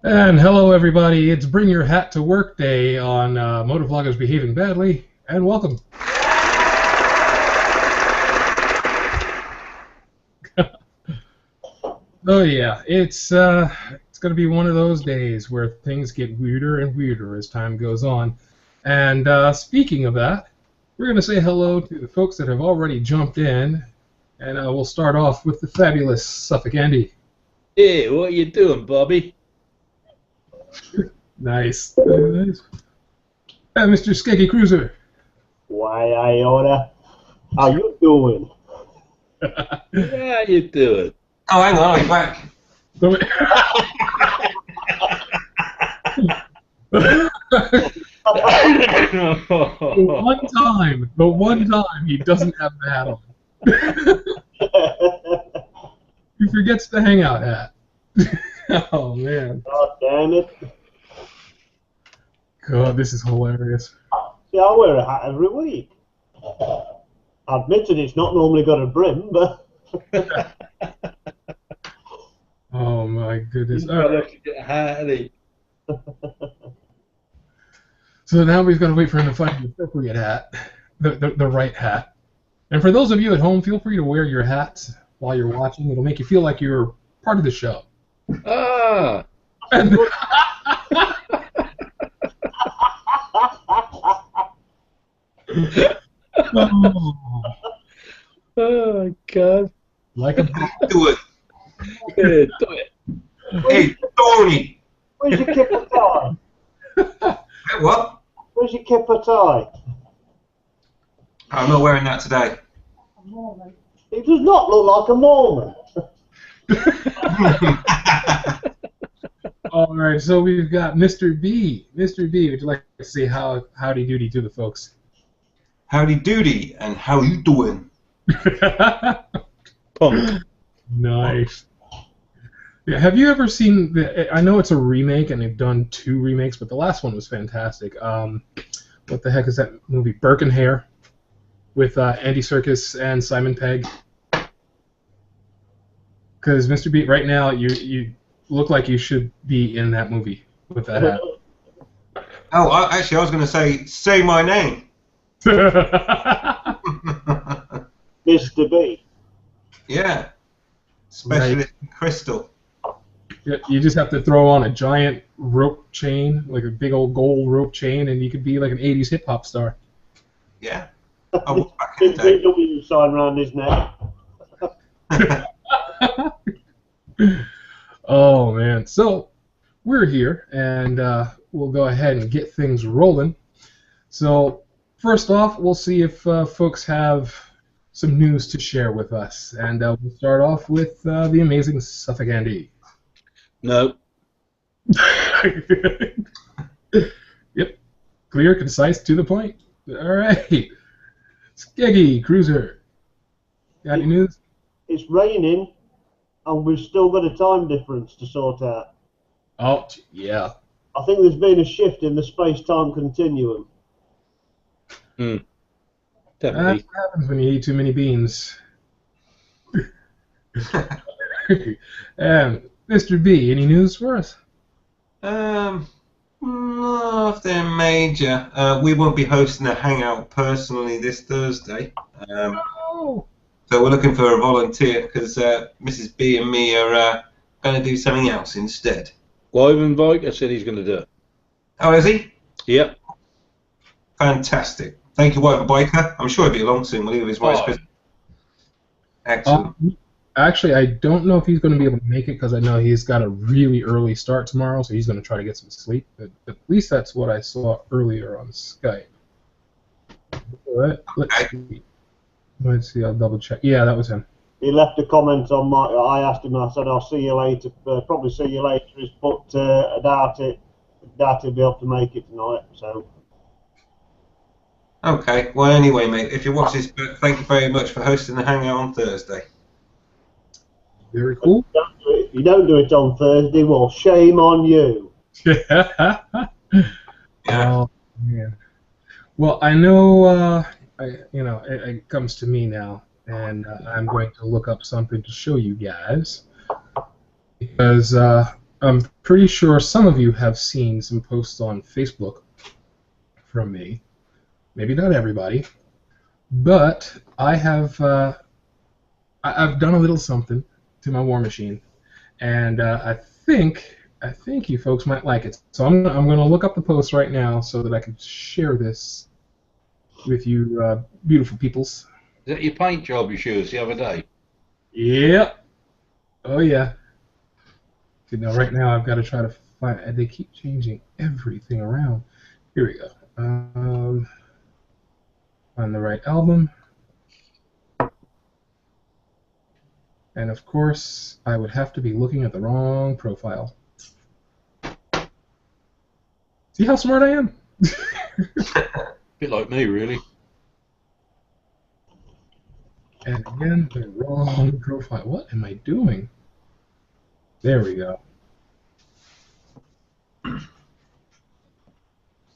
And hello, everybody. It's Bring Your Hat to Work Day on Motovloggers Behaving Badly, and welcome. Oh yeah, it's going to be one of those days where things get weirder and weirder as time goes on. And speaking of that, we're going to say hello to the folks that have already jumped in, and we'll start off with the fabulous Suffolk Andy. Hey, what you doing, Bobby? Nice. Nice. And Mr. Skeggy Cruiser. Why, Iona? How you doing? How you doing? Oh, hang on, I'm back. The one time he doesn't have the hat on. He forgets the hangout hat. Oh man. God damn it. God, this is hilarious. See, I wear a hat every week. Admitted it's not normally got a brim, but... Oh my goodness. So now we've got to wait for him to find the appropriate hat, the right hat. And for those of you at home, feel free to wear your hats while you're watching. It'll make you feel like you're part of the show. Ah! Oh, God. Like a Do it. Yeah, do it. Hey, Tony. Where's your kipper tie? Hey, what? Where's your kipper tie? I'm not wearing that today. It does not look like a Mormon. All right, so we've got Mr. B. Mr. B, would you like to say howdy doody to the folks? Howdy doody, and how you doing? Punk. Nice. Yeah, have you ever seen I know it's a remake, and they've done 2 remakes, but the last one was fantastic. What the heck is that movie? Burke and Hare, with Andy Serkis and Simon Pegg. Because Mr. B, right now you look like you should be in that movie with that hat. Oh, actually, I was going to say my name. Mr. B. Yeah. Specialist in crystal. Yeah, you just have to throw on a giant rope chain, like a big old gold rope chain, and you could be like an 80s hip-hop star. Yeah. I was back in the day. W sign around his neck. Oh, man. So, we're here, and we'll go ahead and get things rolling. So, first off, we'll see if folks have some news to share with us. And we'll start off with the amazing Suffolk Andy. No. Yep. Clear, concise, to the point. All right. Skeggy, Cruiser. Got any news? It's raining, and we've still got a time difference to sort out. Oh, yeah. I think there's been a shift in the space-time continuum. Definitely. That happens when you eat too many beans. Mr. B, any news for us? Nothing major. We won't be hosting a hangout personally this Thursday. Oh. So we're looking for a volunteer because Mrs. B and me are going to do something else instead. Well, Ivan Viker said he's going to do it. Oh, is he? Yep. Fantastic. Thank you, White Biker. I'm sure he'll be along soon. We'll leave his wife's business. Excellent. Actually, I don't know if he's going to be able to make it because I know he's got a really early start tomorrow, so he's going to try to get some sleep. But at least that's what I saw earlier on Skype. Let's see. I'll double check. Yeah, that was him. He left a comment on my... I asked him, I said, I'll see you later. Probably see you later. He's put, I doubt he'll be able to make it tonight, so... Okay. Well, anyway, mate, if you watch this, thank you very much for hosting the hangout on Thursday. Very cool. If you don't do it on Thursday, well, shame on you. Yeah. Oh, man. Well, I know, it comes to me now, and I'm going to look up something to show you guys, because I'm pretty sure some of you have seen some posts on Facebook from me. Maybe not everybody, but I have I've done a little something to my war machine, and I think you folks might like it. So I'm going to look up the post right now so that I can share this with you beautiful peoples. Is that your paint job you showed us the other day? Yep. Oh yeah. See, now right now I've got to try to find. And they keep changing everything around. Here we go. Find the right album. And of course, I would have to be looking at the wrong profile. See how smart I am? Bit like me, really. And again, the wrong profile. What am I doing? There we go.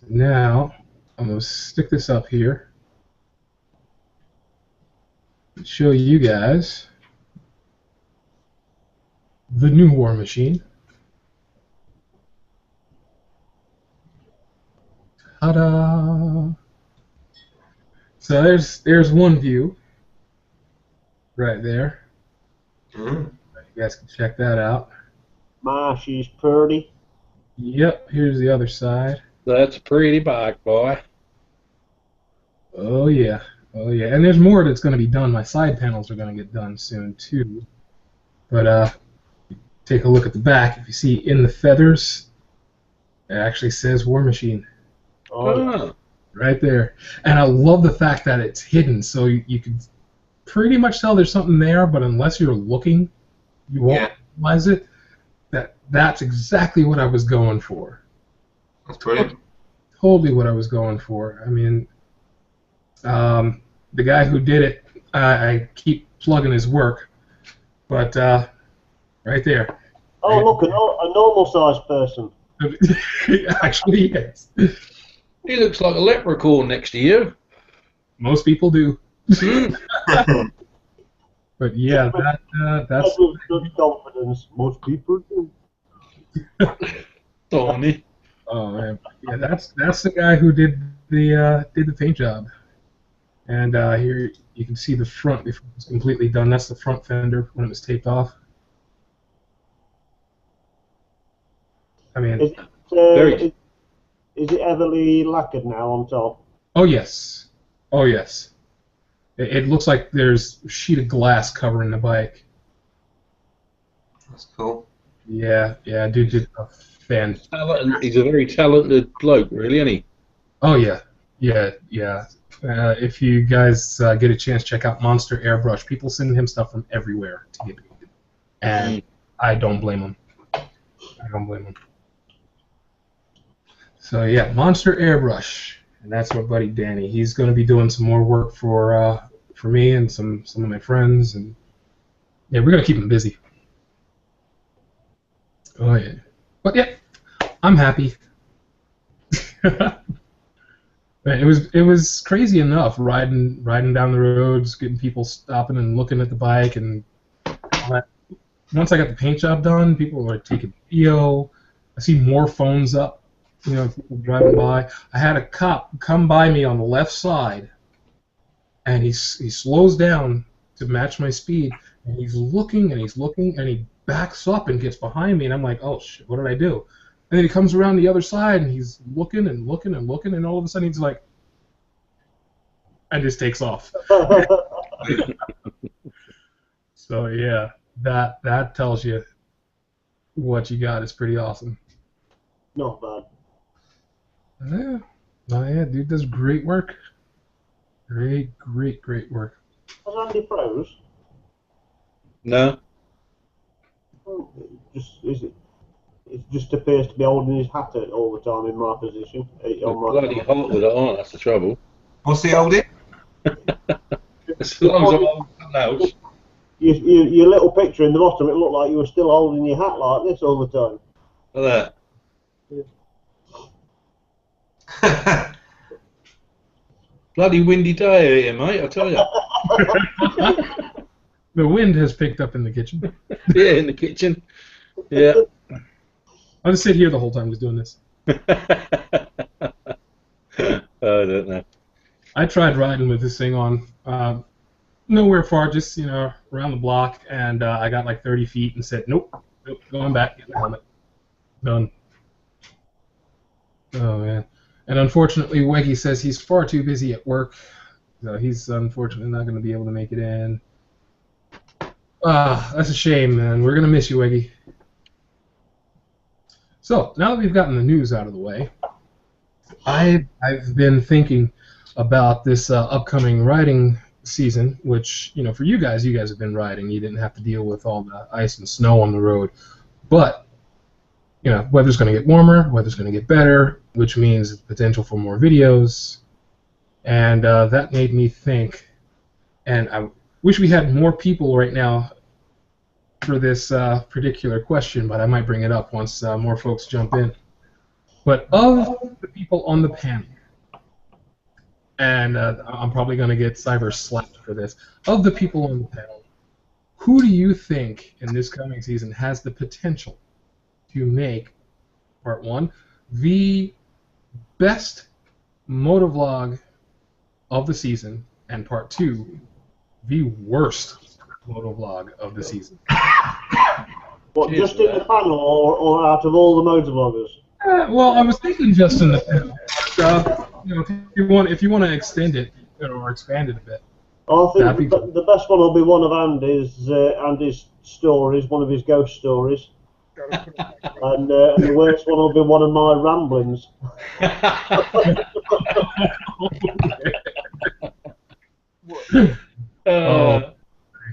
Now, I'm going to stick this up here and show you guys the new war machine. Ta-da! So there's one view right there. You guys can check that out. She's pretty. Yep, here's the other side. That's a pretty bike, boy. Oh yeah, oh yeah. And there's more that's going to be done. My side panels are going to get done soon too. But take a look at the back. If you see in the feathers, it actually says War Machine. Oh. Right there. And I love the fact that it's hidden, so you can pretty much tell there's something there, but unless you're looking, you won't realize it. That's exactly what I was going for. That's brilliant. Totally what I was going for. I mean, the guy who did it, I keep plugging his work, but right there. Oh, look, a normal-sized person. Actually, yes. He looks like a leprechaun next to you. Most people do. But yeah, that's. Good confidence. Most people do. Tony. Oh man, yeah, that's the guy who did the paint job. And here you can see the front before it's completely done. That's the front fender when it was taped off. I mean, is it heavily lacquered now on top? Oh yes, oh yes. It looks like there's a sheet of glass covering the bike. That's cool. Yeah, dude did a fan. He's a very talented bloke, really, isn't he? Oh yeah. If you guys get a chance, check out Monster Airbrush. People send him stuff from everywhere to get painted, and I don't blame them. So yeah, Monster Airbrush, and that's my buddy Danny. He's going to be doing some more work for me and some of my friends, and yeah, we're going to keep him busy. Oh yeah, but yeah, I'm happy. It was crazy enough riding down the roads, getting people stopping and looking at the bike, and all that. Once I got the paint job done, people were like taking video. I see more phones up, people driving by. I had a cop come by me on the left side, and he slows down to match my speed, and he's looking and he's looking, and he backs up and gets behind me, and I'm like, oh shit, what did I do? And then he comes around the other side, and he's looking and looking and looking, and all of a sudden he's like, and just takes off. So yeah, that tells you what you got is pretty awesome. Not bad. Yeah, dude does great work. Great work. Has Andy froze? No. It just appears to be holding his hat out all the time in my position. Bloody hot with it on, that's the trouble. What's he holding? As long as I'm holding the house. Your little picture in the bottom, it looked like you were still holding your hat like this all the time. Look at that. Bloody windy day here, mate, I tell you. The wind has picked up in the kitchen. Yeah, in the kitchen. Yeah. I'll just sit here the whole time just doing this. I don't know. I tried riding with this thing on nowhere far, just around the block, and I got like 30 feet and said, nope, going back, get the helmet, done. Oh man, and unfortunately, Weggy says he's far too busy at work, so he's unfortunately not going to be able to make it in. That's a shame, man. We're gonna miss you, Weggy. So now that we've gotten the news out of the way, I've been thinking about this upcoming riding season, which for you guys have been riding. You didn't have to deal with all the ice and snow on the road, but weather's going to get warmer, weather's going to get better, which means potential for more videos, and that made me think. And I wish we had more people right now for this particular question, but I might bring it up once more folks jump in. But of the people on the panel, and I'm probably going to get cyber slapped for this, of the people on the panel, who do you think in this coming season has the potential to make, part one, the best motovlog of the season, and part two, the worst motovlog of the season? What, just in the panel or out of all the motovloggers? Well, I was thinking just in the panel. If you want to extend it or expand it a bit. I think the best one will be one of Andy's stories, one of his ghost stories. And the worst one will be one of my ramblings.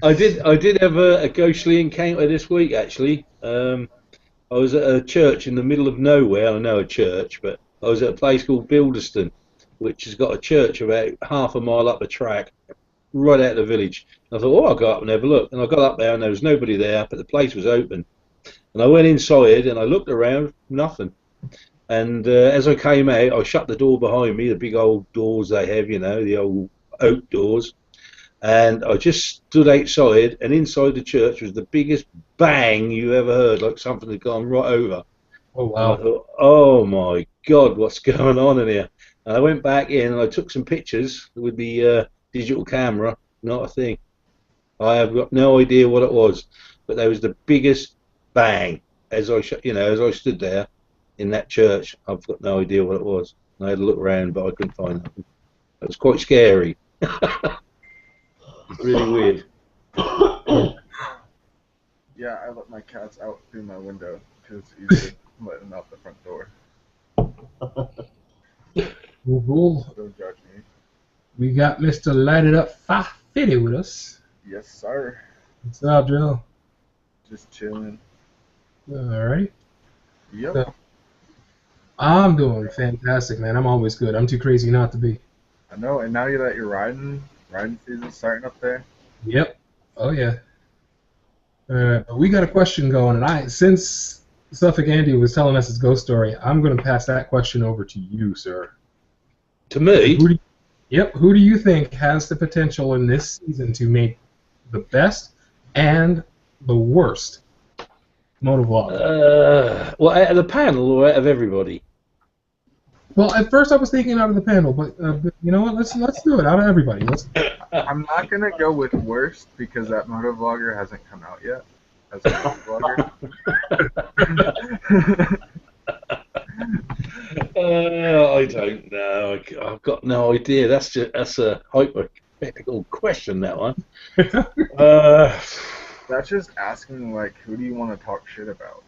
I did have a ghostly encounter this week, actually. I was at a church in the middle of nowhere. I know a church, but I was at a place called Bilderston, which has got a church about half a mile up the track, right out of the village. And I thought, I'll go up and have a look. And I got up there and there was nobody there, but the place was open. And I went inside and I looked around, nothing. And as I came out, I shut the door behind me, the big old doors they have, the old oak doors. And I just stood outside, and inside the church was the biggest bang you ever heard, like something had gone right over. Oh, wow. And I thought, oh my God, what's going on in here? And I went back in and I took some pictures with the digital camera, not a thing. I have got no idea what it was, but there was the biggest bang as I stood there in that church. I've got no idea what it was. I had a look around, but I couldn't find nothing. It was quite scary. Really weird. Yeah, I let my cats out through my window because it's easier to let them out the front door. Cool. Don't judge me. We got Mr. Lighted Up 550 with us. Yes, sir. What's up, Drill? Just chilling. Alright. Yep. So, I'm doing fantastic, man. I'm always good. I'm too crazy not to be. I know, and now that you're riding season's starting up there. Yep. Oh, yeah. We got a question going, and since Suffolk Andy was telling us his ghost story, I'm going to pass that question over to you, sir. To me? Who do you think has the potential in this season to make the best and the worst motovlog? Well, out of the panel or out of everybody? Well, at first I was thinking out of the panel, but you know what? Let's do it out of everybody. I'm not gonna go with worst because that motovlogger hasn't come out yet as a motovlogger. I don't know. I've got no idea. That's a hypothetical question, that one. That's just asking like, who do you want to talk shit about?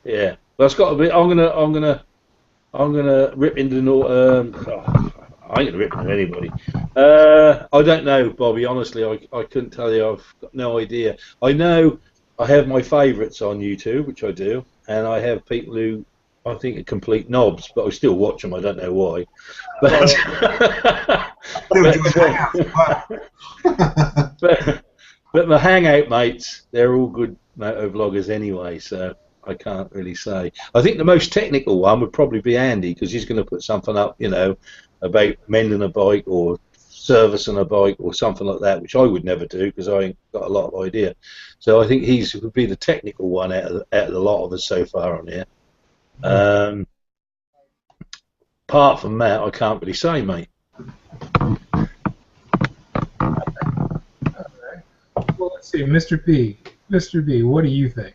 Yeah. That's got to be. I'm gonna rip into I ain't gonna rip into anybody. I don't know, Bobby. Honestly, I couldn't tell you. I've got no idea. I know I have my favourites on YouTube, which I do, and I have people who I think are complete knobs, but I still watch them. I don't know why. But my hangout mates, they're all good motovloggers anyway, so I can't really say. I think the most technical one would probably be Andy, because he's going to put something up, about mending a bike or servicing a bike or something like that, which I would never do because I ain't got a lot of idea. So I think he's would be the technical one out of the lot of us so far on here. Apart from that, I can't really say, mate. Well, let's see, Mr. B. Mr. B, what do you think?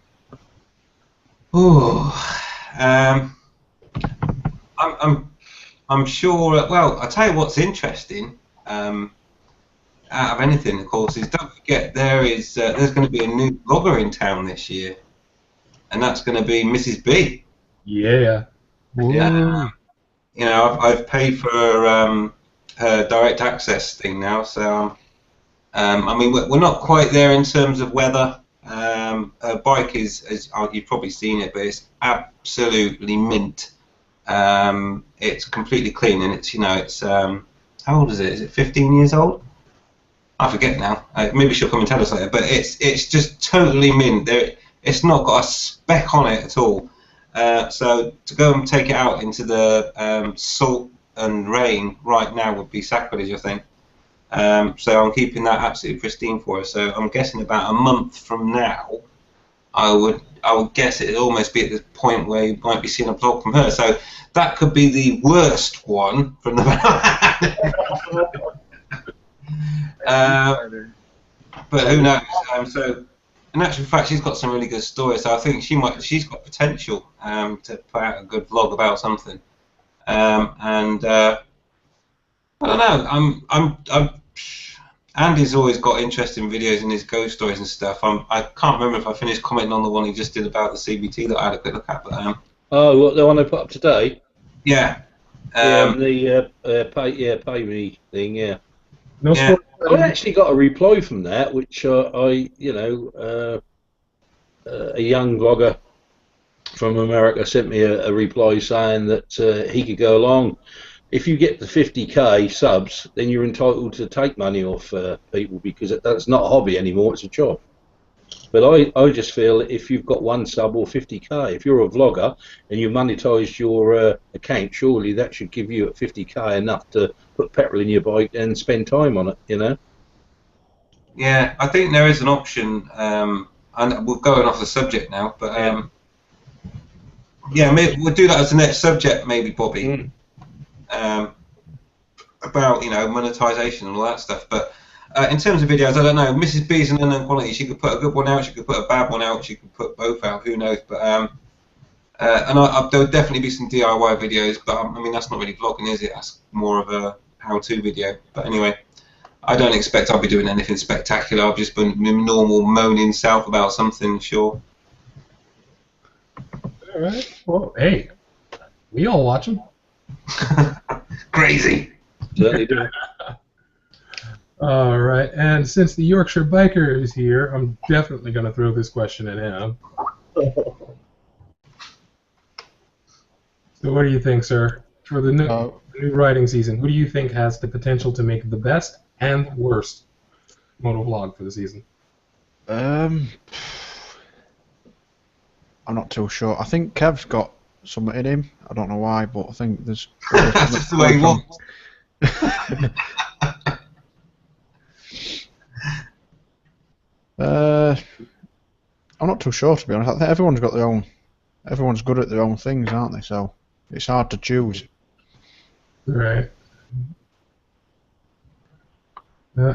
I'm sure. Well, I tell you what's interesting. Out of anything, of course, is don't forget there's going to be a new blogger in town this year, and that's going to be Mrs. B. Yeah. Yeah. You know, I've paid for her direct access thing now, so I mean, we're not quite there in terms of weather. Her bike is you've probably seen it, but it's absolutely mint. It's completely clean, and it's it's how old is it? Is it 15 years old? I forget now. Maybe she'll come and tell us later. But it's just totally mint. It's not got a speck on it at all. So to go and take it out into the salt and rain right now would be sacrilege, I think. So I'm keeping that absolutely pristine for her. So I'm guessing about a month from now, I would guess it'd almost be at the point where you might be seeing a vlog from her. So that could be the worst one from the but who knows? So in actual fact, she's got some really good stories. So I think she's got potential to put out a good vlog about something. And I don't know. Andy's always got interesting videos in his ghost stories and stuff. I can't remember if I finished commenting on the one he just did about the CBT that I had a quick look at. But oh, what, the one I put up today? Yeah. The pay me thing. Yeah. No Yeah. I actually got a reply from that, which a young blogger from America sent me a reply saying that he could go along. If you get the 50k subs, then you're entitled to take money off people because that's not a hobby anymore; it's a job. But I just feel that if you've got one sub or 50k, if you're a vlogger and you monetize your account, surely that should give you at 50k enough to put petrol in your bike and spend time on it, you know? Yeah, I think there is an option, and we're going off the subject now, but yeah, maybe we'll do that as the next subject, maybe, Bobby. About monetization and all that stuff. But in terms of videos, I don't know. Mrs. B's an unknown quantity. She could put a good one out. She could put a bad one out. She could put both out. Who knows? But and there'll definitely be some DIY videos. But I mean, that's not really vlogging, is it? That's more of a how-to video. But anyway, I don't expect I'll be doing anything spectacular. I'll just be normal moaning self about something. Sure. All right. Well, hey, we all watch them. Crazy. Certainly do. All right, and since the Yorkshire biker is here, I'm definitely going to throw this question at him. So what do you think, sir, for the new riding season? Who do you think has the potential to make the best and worst motovlog for the season? I'm not too sure. I think Kev's got something in him. I don't know why, but I think there's... That's just the way he walks. I'm not too sure, to be honest. I think everyone's got their own... Everyone's good at their own things, aren't they? So it's hard to choose. Right.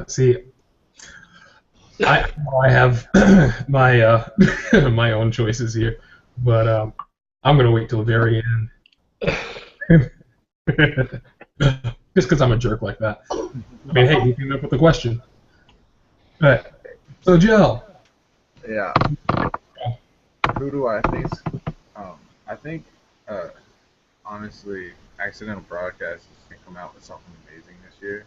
See, I have my my own choices here, but I'm gonna wait till the very end. Just because I'm a jerk like that. I mean, hey, you came up with the question. All right. So, Joe. Yeah. Who do I think? I think, honestly, Accidental Broadcast is going to come out with something amazing this year.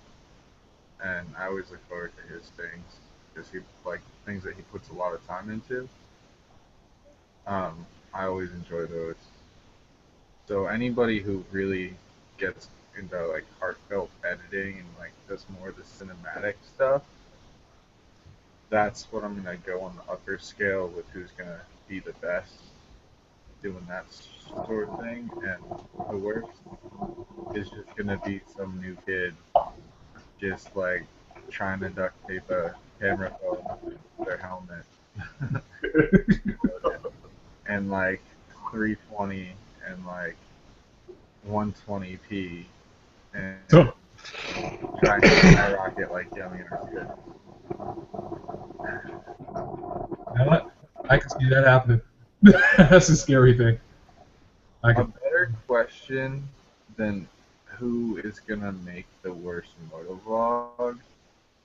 And I always look forward to his things. Because he, like, things that he puts a lot of time into. I always enjoy those. So anybody who really gets into, like, heartfelt editing and, like, does more of the cinematic stuff, that's what I'm going to go on the upper scale with who's going to be the best doing that sort of thing. And the worst is just going to be some new kid just like trying to duct tape a camera phone to their helmet. And like 320 and like 120p and trying to skyrocket like Yummy or good. You know what? I can see that happening. That's a scary thing. A better question than who is gonna make the worst motovlog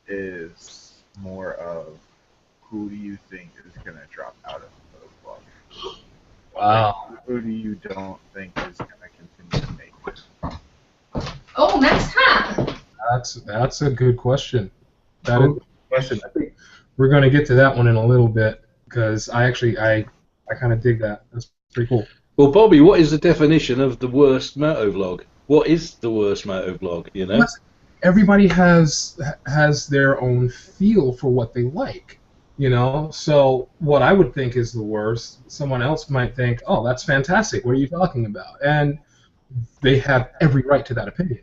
is more of who do you think is gonna drop out of motovlog? Wow. Like, who do you don't think is gonna continue to make it? Oh, nice hat. That's a good question. That is a good question. I think we're going to get to that one in a little bit because I kind of dig that. That's pretty cool. Well, Bobby, what is the definition of the worst motovlog? What is the worst motovlog? You know, everybody has their own feel for what they like. You know, so what I would think is the worst, someone else might think, oh, that's fantastic. What are you talking about? And they have every right to that opinion.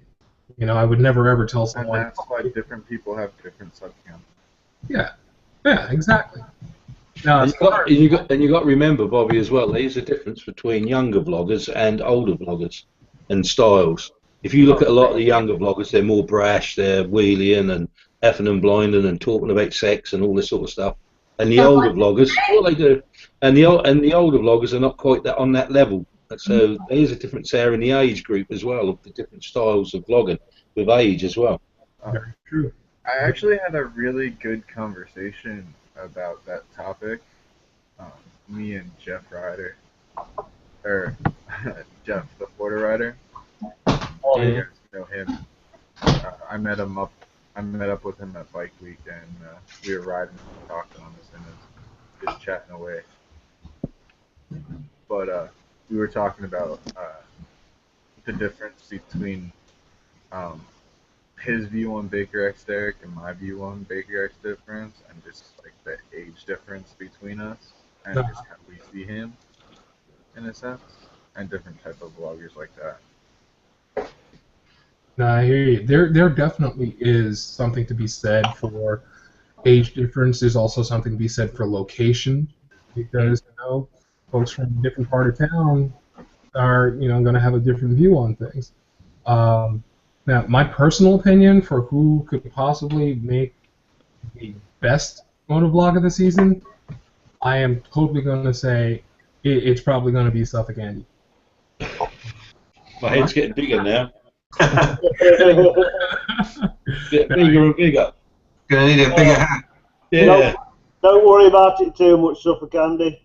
You know, I would never ever tell someone. And that's why different people have different subcams. Yeah, exactly. No, you got to remember, Bobby, as well. There's a difference between younger vloggers and older vloggers and styles. If you look at a lot of the younger vloggers, they're more brash, they're wheeling and effing and blinding and talking about sex and all this sort of stuff. And the older vloggers, what they do, and the older vloggers are not quite on that level. So there's a difference there in the age group as well, of the different styles of vlogging with age as well. Very true. I actually had a really good conversation about that topic. Me and Jeff Ryder, or Jeff, the Florida Rider. Oh, You yeah. guys know him. I met up with him at Bike Week, and we were riding and talking on this and just chatting away. But we were talking about the difference between his view on Baker X Derek and my view on Baker X difference, and just like the age difference between us, and just how we see him, in a sense, and different type of vloggers like that. No, I hear you. There definitely is something to be said for age difference. There's also something to be said for location, because folks from a different part of town are going to have a different view on things. Now, my personal opinion for who could possibly make the best motovlog of the season, I am totally going to say it's probably going to be Suffolk Andy. My head's getting bigger now. Get bigger and bigger. Gonna need a bigger hat. Yeah. Don't worry about it too much, Suffolk Andy.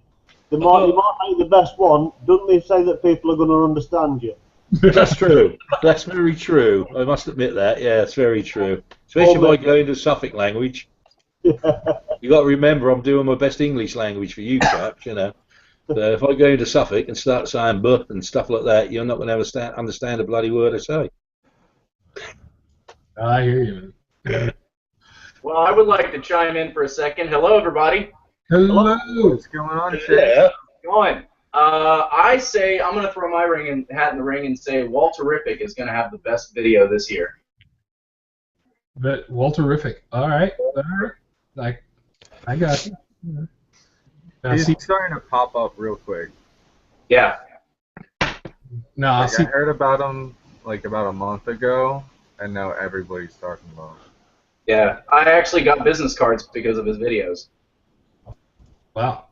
You might make the best one. Doesn't mean say that people are going to understand you. That's true. That's very true. I must admit that. Yeah, it's very true. Especially by going to Suffolk language. You got to remember, I'm doing my best English language for you chaps. So if I go into Suffolk and start saying "but" and stuff like that, you're not going to understand a bloody word I say. I hear you, man. Well, I would like to chime in for a second. Hello, everybody. Hello. What's going on, Chase? Yeah. Going. I say I'm going to throw my hat in the ring and say Walterific is going to have the best video this year. But Walterific. All right. I got you. Now, He's see, starting to pop up real quick. Yeah. now, Like, see, I heard about him like about a month ago, and now everybody's talking about him. Yeah. I actually got business cards because of his videos. wow.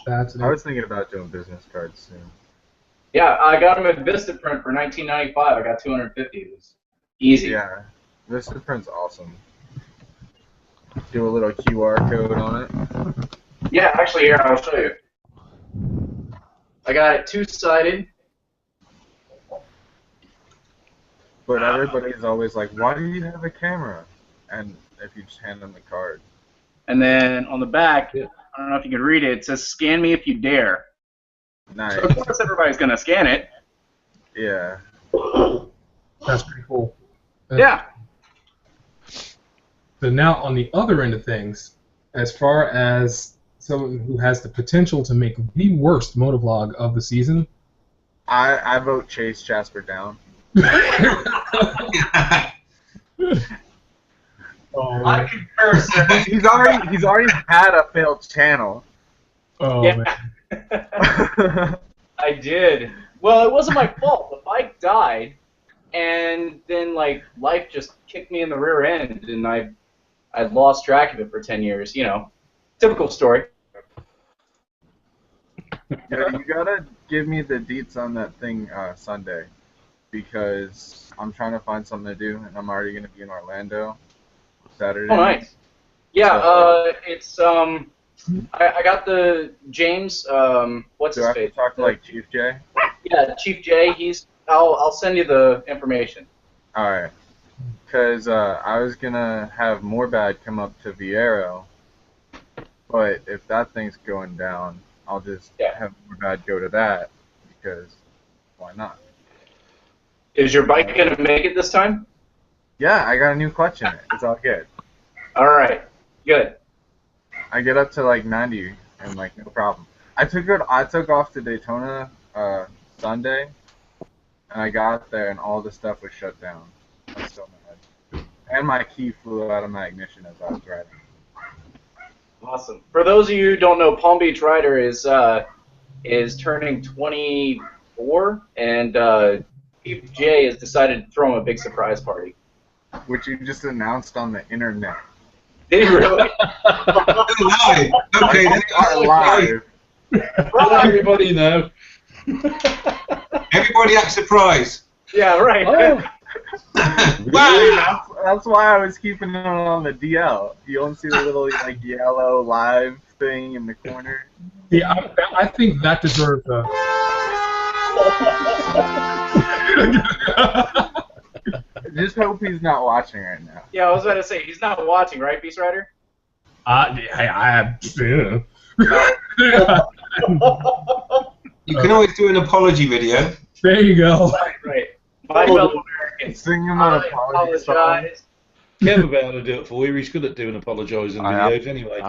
That's I was thinking about doing business cards soon. Yeah, I got him at Vistaprint for $19.95. I got 250. It was easy. Yeah, this print's awesome. Do a little QR code on it. Yeah, actually, here, I'll show you. I got it two-sided. But everybody's always like, why do you have a camera? And if you just hand them the card. And then on the back, I don't know if you can read it, it says, scan me if you dare. Nice. So of course everybody's going to scan it. Yeah. That's pretty cool. Yeah. So now on the other end of things, as far as someone who has the potential to make the worst motovlog of the season, I vote Chase Jasper down. Oh, I man. concur, sir. He's already had a failed channel. Oh, Yeah. man. I did. Well, it wasn't my fault. The bike died, and then like life just kicked me in the rear end, and I lost track of it for 10 years. You know, typical story. Yeah, you gotta give me the deets on that thing Sunday, because I'm trying to find something to do, and I'm already gonna be in Orlando Saturday. Oh, nice. Yeah, So- it's I got the James. What's Do his I have face? to talk to like Chief J? Yeah, Chief J. I'll send you the information. All right. Because I was gonna have Morbad come up to Viero, but if that thing's going down, I'll just have Morbad go to that, because why not? Is your bike gonna make it this time? Yeah, I got a new clutch in it. It's all good. All right, good. I get up to like 90 and like no problem. I took off to Daytona Sunday, and I got there and all the stuff was shut down. I was so mad. And my key flew out of my ignition as I was driving. Awesome. For those of you who don't know, Palm Beach Rider is turning 24, and Chief J has decided to throw him a big surprise party. Which you just announced on the internet. Did he really? Live. Okay, We are live. Let everybody know. everybody act surprised. Yeah, right. Oh, Wow. That's why I was keeping it on the DL. You don't see the little like yellow live thing in the corner. Yeah, I think that deserves a. Just hope he's not watching right now. Yeah, I was about to say he's not watching, right, Beast Rider? Yeah. You can always do an apology video. There you go. Right. My fellow Americans. Sing him an I apology song. apologize. Kev will be able to do it for you. He's good at doing apologising videos anyway.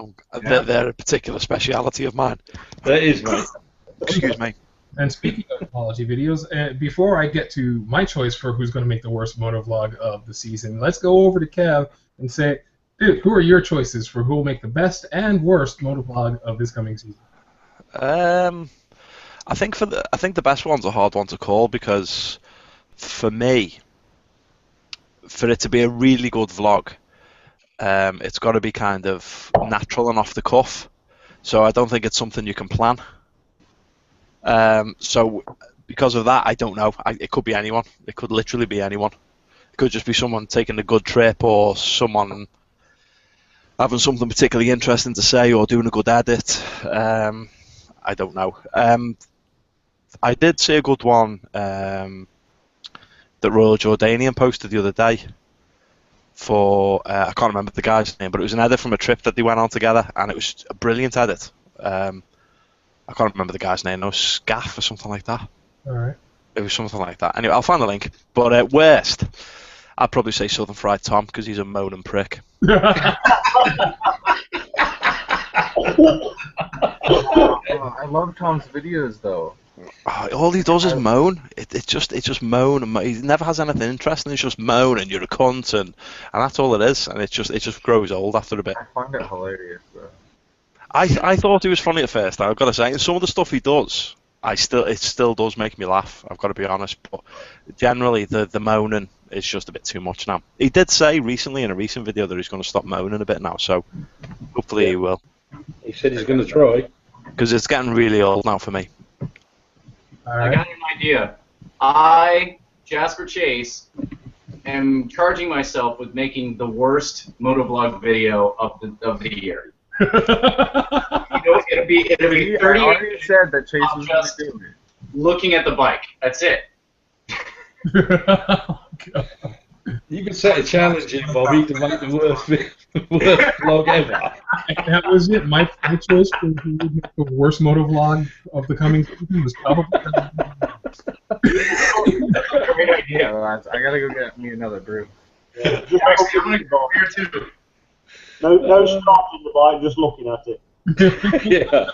They're a particular speciality of mine. That is, mate. Excuse me. And speaking of apology videos, before I get to my choice for who's going to make the worst motovlog of the season, let's go over to Kev and say, dude, who are your choices for who will make the best and worst motovlog of this coming season? I think the best one's a hard one to call, because for me, for it to be a really good vlog, it's got to be kind of natural and off the cuff. So I don't think it's something you can plan. So because of that, I don't know. It could be anyone. It could literally be anyone. It could just be someone taking a good trip, or someone having something particularly interesting to say, or doing a good edit. I don't know. I did see a good one that Royal Jordanian posted the other day for, I can't remember the guy's name, but it was an edit from a trip that they went on together, and it was a brilliant edit. I can't remember the guy's name, no, Scaff or something like that. Alright. It was something like that. Anyway, I'll find the link. But worst, I'd probably say Southern Fried Tom, because he's a moaning prick. Oh, I love Tom's videos though. Oh, all he does is moan. It's just moan and moan. He never has anything interesting. It's just moan and you're a cunt, and that's all it is. And it just grows old after a bit. I find it hilarious though. I thought he was funny at first. I've got to say, and some of the stuff he does, it still does make me laugh. I've got to be honest. But generally, the moaning is just a bit too much now. He did say recently in a recent video that he's going to stop moaning a bit now. So hopefully he will. He said he's going to try. Because it's getting really old now for me. I got an idea. I, Jasper Chase, am charging myself with making the worst motovlog video of the year. You know, it'll be 30 I already minutes said that Chase of was going just to do it. looking at the bike. That's it. You can set a challenge in, Bobby, to make the worst vlog ever. And that was it. My choice for who would make the worst motovlog of the coming season was probably. Great idea. Yeah, lads, I gotta go get me another brew. Yeah. Actually, I'm gonna go here too. No starting the bike, just looking at it. Yeah.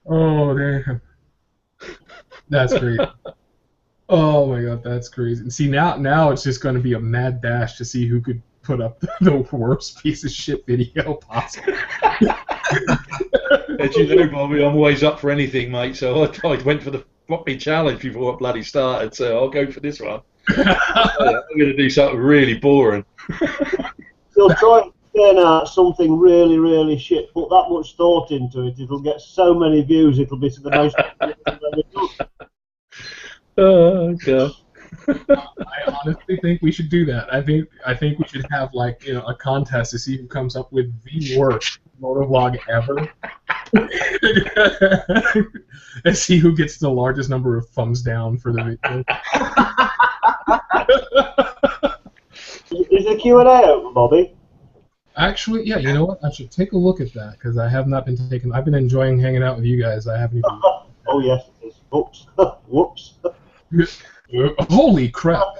Oh, damn. That's great. Oh my god, that's crazy. And see, now it's just going to be a mad dash to see who could put up the worst piece of shit video possible. As you know, Bobby, I'm always up for anything, mate. So I went for the floppy challenge before I bloody started. So I'll go for this one. I'm going to do something really boring. You'll try and turn out something really, really shit. Put that much thought into it. It'll get so many views. It'll be to the most. Oh god. I honestly think we should do that. I think we should have like a contest to see who comes up with the worst motovlog ever, and see who gets the largest number of thumbs down for the video. Is the Q&A open, Bobby? Actually, yeah. You know what? I should take a look at that because I have not been taking. I've been enjoying hanging out with you guys. I haven't even. Oh yes, it is. Whoops. Whoops. Holy crap!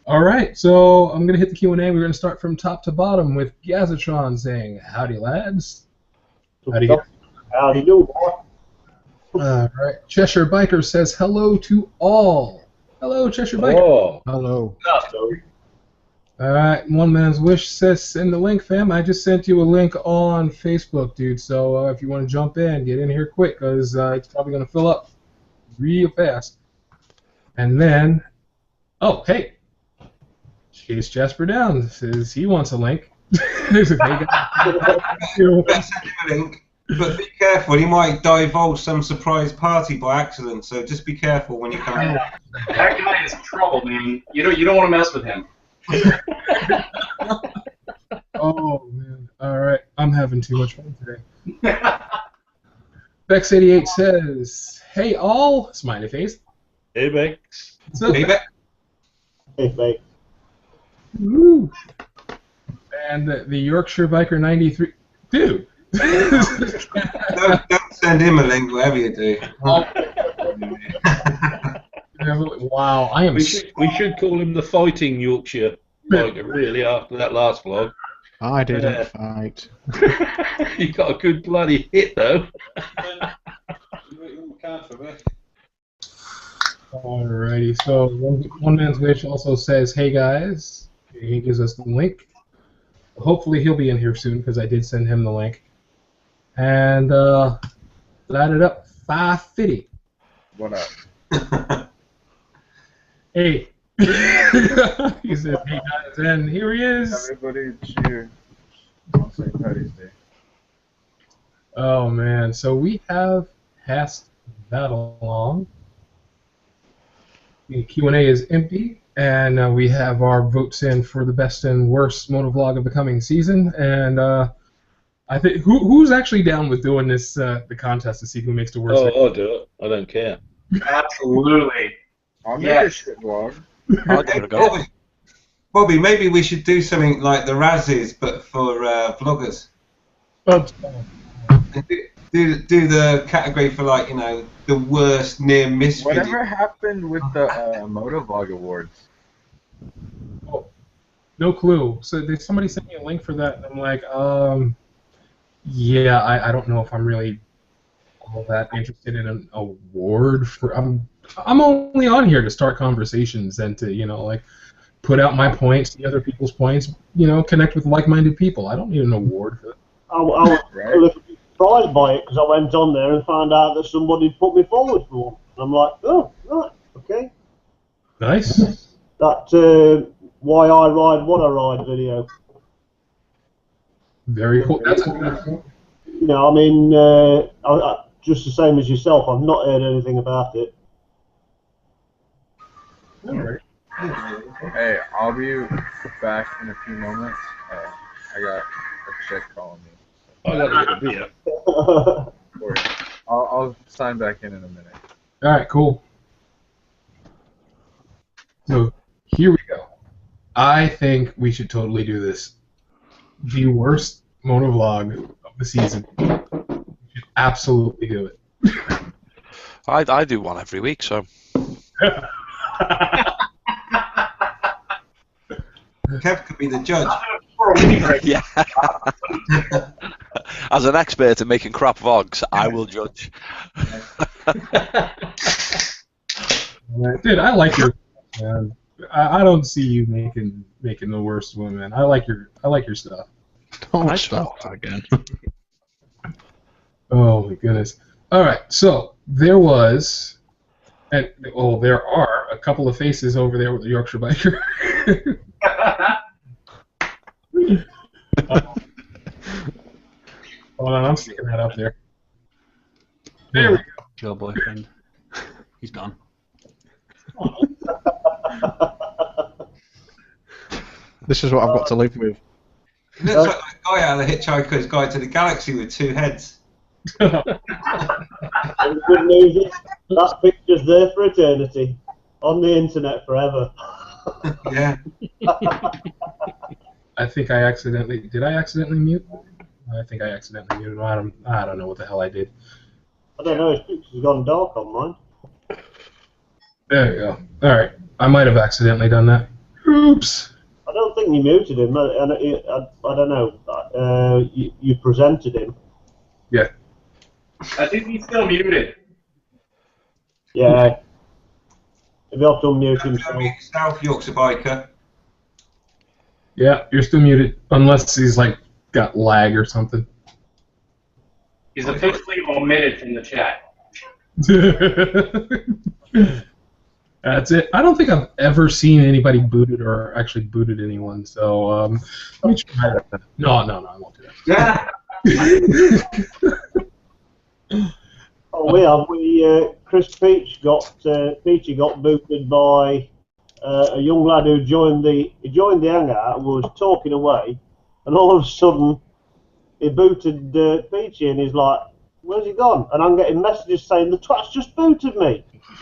All right, so I'm gonna hit the Q&A. We're gonna start from top to bottom with Gazatron saying, "Howdy, lads." Howdy. Howdy do, boy. All right. Cheshire Biker says, "Hello to all." Hello, Cheshire Biker. Oh. Hello. All right. One Man's Wish says, "Send the link, fam. I just sent you a link on Facebook, dude. So if you want to jump in, get in here quick, because it's probably gonna fill up real fast." And then, oh, hey. Chase Jasper Down says he wants a link. Let's send him a link, but be careful. He might divulge some surprise party by accident. So just be careful when you come in. That guy is trouble, man. You don't want to mess with him. Oh man! All right, I'm having too much fun today. Bex88 says, "Hey all," smiley face. Hey, Bex. What's up? Hey, Bex. Hey, mate. Woo. And the Yorkshire Biker 93, dude. Don't send him a link, whatever you do. Wow, I am. We should call him the Fighting Yorkshire Biker, really, after that last vlog. I didn't fight. You got a good bloody hit, though. Alrighty, so one Man's Wish also says, "Hey guys." He gives us the link. Hopefully he'll be in here soon because I did send him the link. And light it up 550. What up? Hey. He said, "Hey guys," and here he is. Everybody cheer on St. Patty's Day. Oh man, so we have passed that along. The Q&A is empty, and we have our votes in for the best and worst motovlog of the coming season. And I think who's actually down with doing this the contest to see who makes the worst? Oh, I'll do it. I don't care. Absolutely. I'll make a shit vlog. I'll give it a go. Bobby, maybe we should do something like the Razzies, but for vloggers. Oh. Do the category for the worst near miss video. Whatever happened with the Motovlog Awards? Oh, no clue. So somebody sent me a link for that, and I'm like, yeah, I don't know if I'm really all that interested in an award for. I'm only on here to start conversations and to put out my points, see other people's points, connect with like-minded people. I don't need an award for that. I was a little bit surprised by it because I went on there and found out that somebody put me forward for one. And I'm like, oh, right, okay. Nice. That Why I Ride, What I Ride video. Very cool. That's cool. I mean, just the same as yourself, I've not heard anything about it. Alright. Hey, I'll be back in a few moments. I got a chick calling me. I gotta get a beer. I'll sign back in a minute. Alright, cool. So, here we go. I think we should totally do this. The worst motovlog of the season. We should absolutely do it. I do one every week, so. Kev could be the judge. Yeah. As an expert in making crap vlogs, I will judge. Dude, I like your. I don't see you making the worst one, man. I like your stuff. Don't start that again. Oh my goodness. All right, so there was, and well, there are a couple of faces over there with the Yorkshire biker. Hold on, I'm sticking that up there. There we go. Your boyfriend. He's gone. This is what I've got to live with. It looks like that guy out of the Hitchhiker's Guide to the Galaxy with 2 heads. And the good news is that picture's there for eternity, on the internet forever. Yeah. I think I accidentally. Did I accidentally mute? I think I accidentally muted. I don't know what the hell I did. I don't know, his picture's gone dark on mine. There you go. All right, I might have accidentally done that. Oops. I don't think you muted him. I don't know. You presented him. Yeah. I think he's still muted. Yeah. If you have to unmute himself. South Yorkshire biker. Yeah, you're still muted unless he's like got lag or something. He's officially omitted from the chat. That's it. I don't think I've ever seen anybody booted or actually booted anyone. So let me try that. No, I won't do that. Chris Peachy got booted by a young lad who joined the hangout and was talking away, and all of a sudden he booted Peachy, and he's like, "Where's he gone?" And I'm getting messages saying the twat's just booted me. It's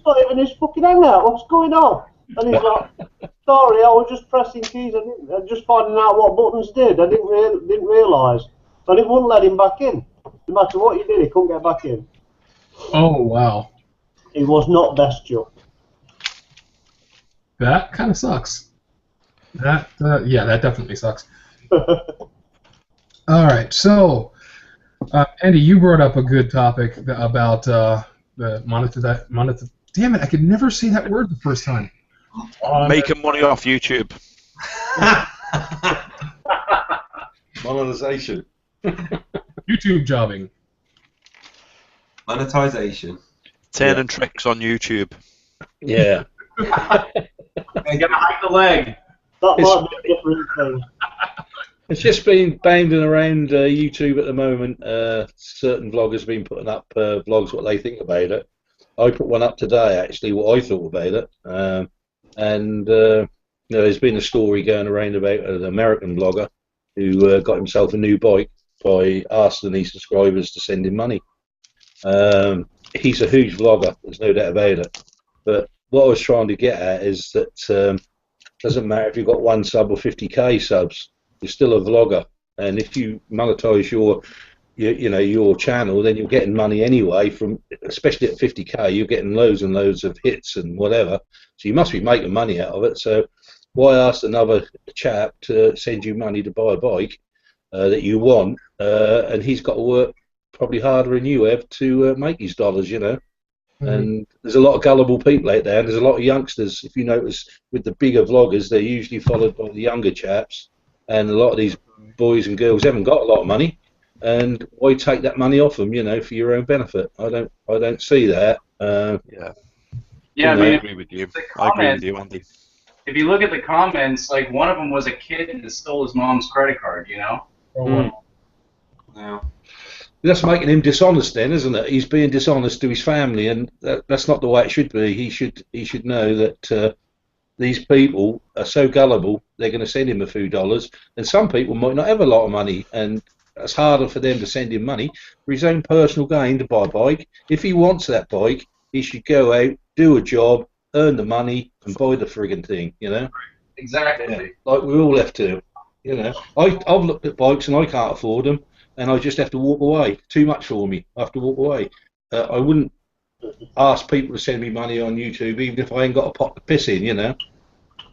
not even his fucking hangout. What's going on? And he's like, "Sorry, I was just pressing keys. I'm just finding out what buttons did. I didn't realise." And it wouldn't let him back in. No matter what you did, he couldn't get back in. Oh wow. He was not bestial. That kind of sucks. That that definitely sucks. All right, so Andy, you brought up a good topic about the monetization. Damn it, I could never say that word the first time. Making money off YouTube. Monetization. YouTube jobbing. Monetization. Turning tricks on YouTube. Yeah. You gotta hike the leg. That might be a different thing. It's just been bounding around YouTube at the moment. Certain vloggers have been putting up vlogs, what they think about it. I put one up today, actually, what I thought about it. There's been a story going around about an American vlogger who got himself a new bike by asking his subscribers to send him money. He's a huge vlogger, there's no doubt about it. But what I was trying to get at is that doesn't matter if you've got 1 sub or 50k subs, you're still a vlogger. And if you monetize your channel, then you're getting money anyway from, especially at 50k, you're getting loads and loads of hits and whatever. So you must be making money out of it. So why ask another chap to send you money to buy a bike that you want, and he's got to work probably harder than you have to make his dollars, you know. And there's a lot of gullible people out there, and there's a lot of youngsters. If you notice, with the bigger vloggers, they're usually followed by the younger chaps, and a lot of these boys and girls haven't got a lot of money. And why take that money off them, you know, for your own benefit? I don't see that. Yeah, I mean, I agree with you. I agree with you, Andy. If you look at the comments, like one of them was a kid that stole his mom's credit card, you know? Yeah. That's making him dishonest, then, isn't it? He's being dishonest to his family, and that's not the way it should be. He should know that these people are so gullible. They're going to send him a few dollars, and some people might not have a lot of money, and it's harder for them to send him money for his own personal gain to buy a bike. If he wants that bike, he should go out, do a job, earn the money, and buy the friggin' thing. You know? Exactly. Yeah, like we all have to. You know, I've looked at bikes and I can't afford them. And I just have to walk away. Too much for me. I have to walk away. I wouldn't ask people to send me money on YouTube, even if I ain't got a pot to piss in, you know.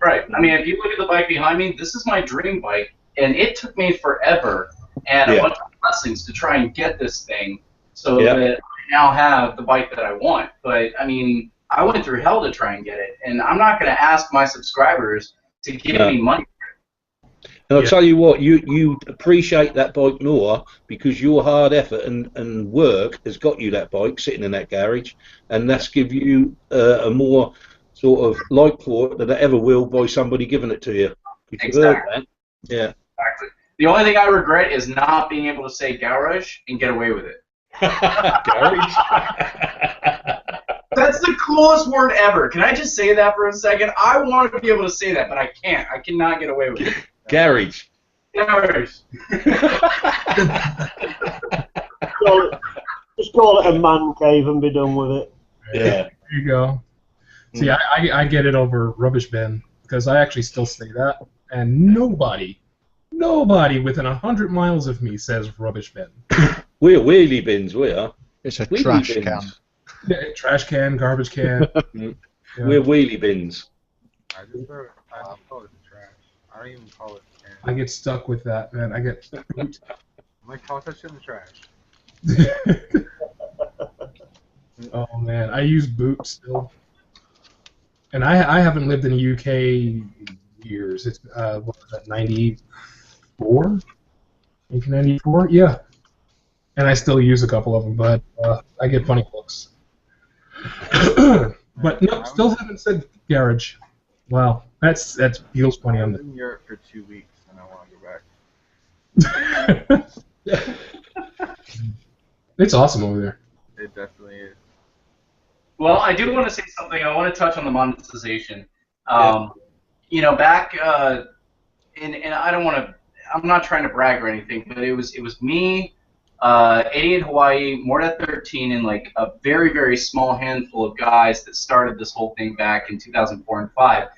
Right. I mean, if you look at the bike behind me, this is my dream bike, and it took me forever. And I went to blessings to try and get this thing so that I now have the bike that I want. But, I mean, I went through hell to try and get it, and I'm not going to ask my subscribers to give me money. And I'll tell you what, you appreciate that bike more because your hard effort and work has got you that bike sitting in that garage, and that's give you a more sort of like for it than it ever will by somebody giving it to you. If you've heard that. Yeah. Exactly. The only thing I regret is not being able to say garage and get away with it. Garage? That's the coolest word ever. Can I just say that for a second? I wanted to be able to say that, but I can't. I cannot get away with it. Garage. Garage. Just call it a man cave and be done with it. Yeah. There you go. See, I get it over rubbish bin because I actually still say that, and nobody within 100 miles of me says rubbish bin. We're wheelie bins, we are. It's a wheelie trash bins. can. Yeah, trash can, garbage can. Yeah. We're wheelie bins. I just call it trash. I don't even call it can. I get stuck with that, man. I get. I'm like, toss that shit in the trash. Oh man, I use boot still, and I haven't lived in the UK in years. It's what was that, 94? 1994? Yeah. And I still use a couple of them, but I get funny looks. But no, still haven't said garage. Wow, that feels funny on I was the. in Europe for 2 weeks and I want to go back. It's awesome over there. It definitely is. Well, I do want to say something. I want to touch on the monetization. You know, back, and I don't want to. I'm not trying to brag or anything, but it was me, 88 Hawaii, Mordeath 13, and like a very, very small handful of guys that started this whole thing back in 2004 and 5.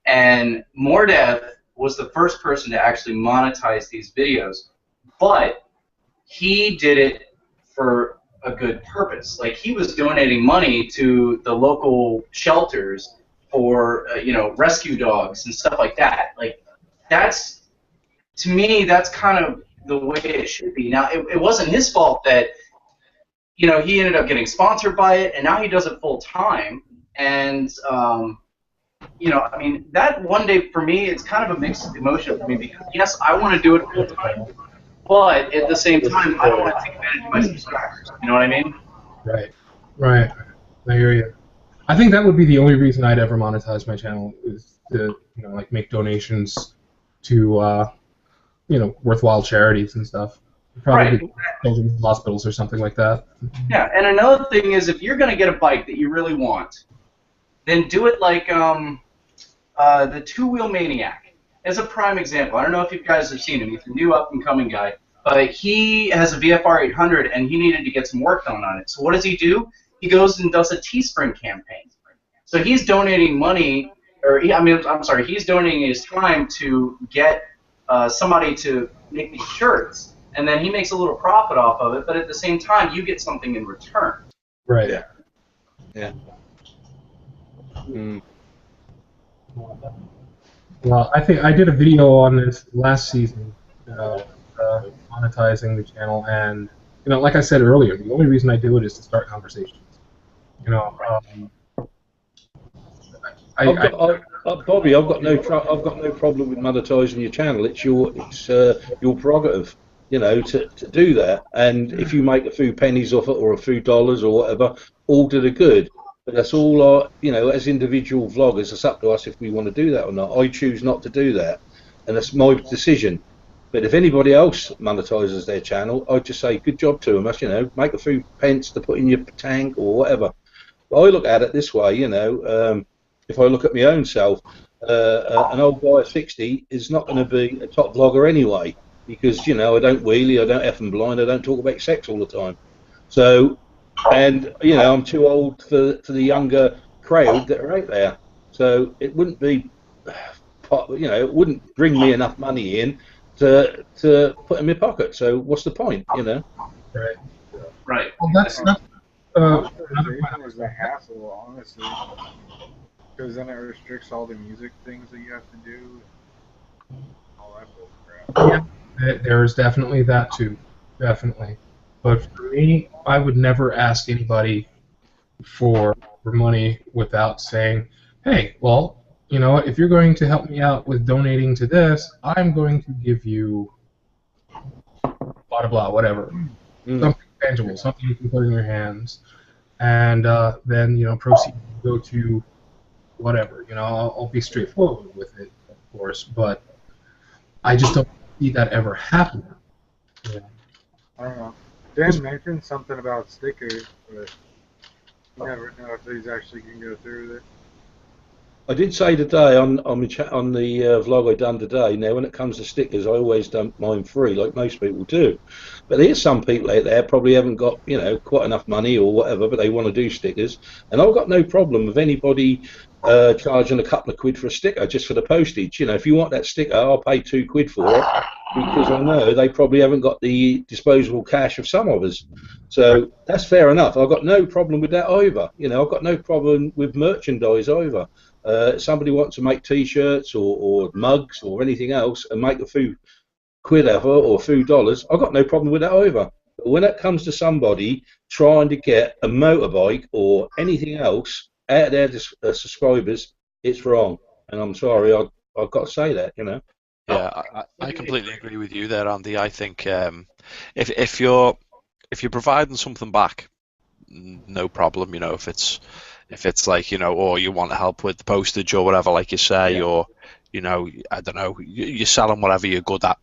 And Mordeath was the first person to actually monetize these videos, but he did it for a good purpose. Like, he was donating money to the local shelters for you know, rescue dogs and stuff like that. Like, that's, to me, that's kind of the way it should be. Now, it wasn't his fault that, you know, he ended up getting sponsored by it, and now he does it full time. And you know, I mean, that one day for me, it's kind of a mixed emotion for me because yes, I want to do it full time, but at the same time, I don't want to take advantage of my subscribers. You know what I mean? Right. Right. I hear you. I think that would be the only reason I'd ever monetize my channel is to, you know, like make donations to, you know, worthwhile charities and stuff. Probably children's hospitals or something like that. Yeah, and another thing is, if you're going to get a bike that you really want, then do it like the two-wheel Maniac. As a prime example, I don't know if you guys have seen him. He's a new up-and-coming guy. But he has a VFR 800, and he needed to get some work done on it. So what does he do? He goes and does a Teespring campaign. So he's donating money, or he's donating his time to get somebody to make these shirts, and then he makes a little profit off of it. But at the same time, you get something in return. Right. Yeah. Yeah. Mm. Well, I think I did a video on this last season, monetizing the channel, and you know, like I said earlier, the only reason I do it is to start conversations. You know, Bobby, I've got no problem with monetizing your channel. It's your prerogative, you know, to do that. And if you make a few pennies off it or a few dollars or whatever, all to the good. But that's all you know, as individual vloggers, it's up to us if we want to do that or not. I choose not to do that, and that's my decision. But if anybody else monetizes their channel, I'd just say good job to them. That's, you know, make a few pence to put in your tank or whatever. But I look at it this way, you know, if I look at my own self, an old guy at 60 is not going to be a top vlogger anyway, because, you know, I don't wheelie, I don't effing blind, I don't talk about sex all the time. So, and, you know, I'm too old for the younger crowd that are out there. So it wouldn't be, you know, it wouldn't bring me enough money in to put in my pocket. So what's the point, you know? Right. Right. Well, that's another Monetization is a hassle, honestly, because then it restricts all the music things that you have to do, all that bull crap. Yeah, there is definitely that too. definitely. But for me, I would never ask anybody for money without saying, hey, well, you know what, if you're going to help me out with donating to this, I'm going to give you blah blah blah, whatever. Something tangible, something you can put in your hands. And then, proceed to go to whatever. I'll be straightforward with it, of course, but I just don't see that ever happen. I don't know. Dan mentioned something about stickers, but you never know if these actually can go through with it. I did say today on the vlog I done today. Now, when it comes to stickers, I always dump mine free, like most people do. But there's some people out there probably haven't got quite enough money or whatever, but they want to do stickers. And I've got no problem with anybody charging a couple of quid for a sticker just for the postage. If you want that sticker, I'll pay £2 for it because I know they probably haven't got the disposable cash of some of us. So that's fair enough. I've got no problem with that either. I've got no problem with merchandise either. Somebody wants to make T-shirts or mugs or anything else and make a few quid of it or a few dollars, I've got no problem with that either. But when it comes to somebody trying to get a motorbike or anything else out of their subscribers, it's wrong. And I'm sorry, I've got to say that, Yeah, I completely agree with you there, Andy. I think if you're providing something back, no problem. If it's like, or you want help with the postage or whatever, like you say, or, I don't know, you're selling whatever you're good at,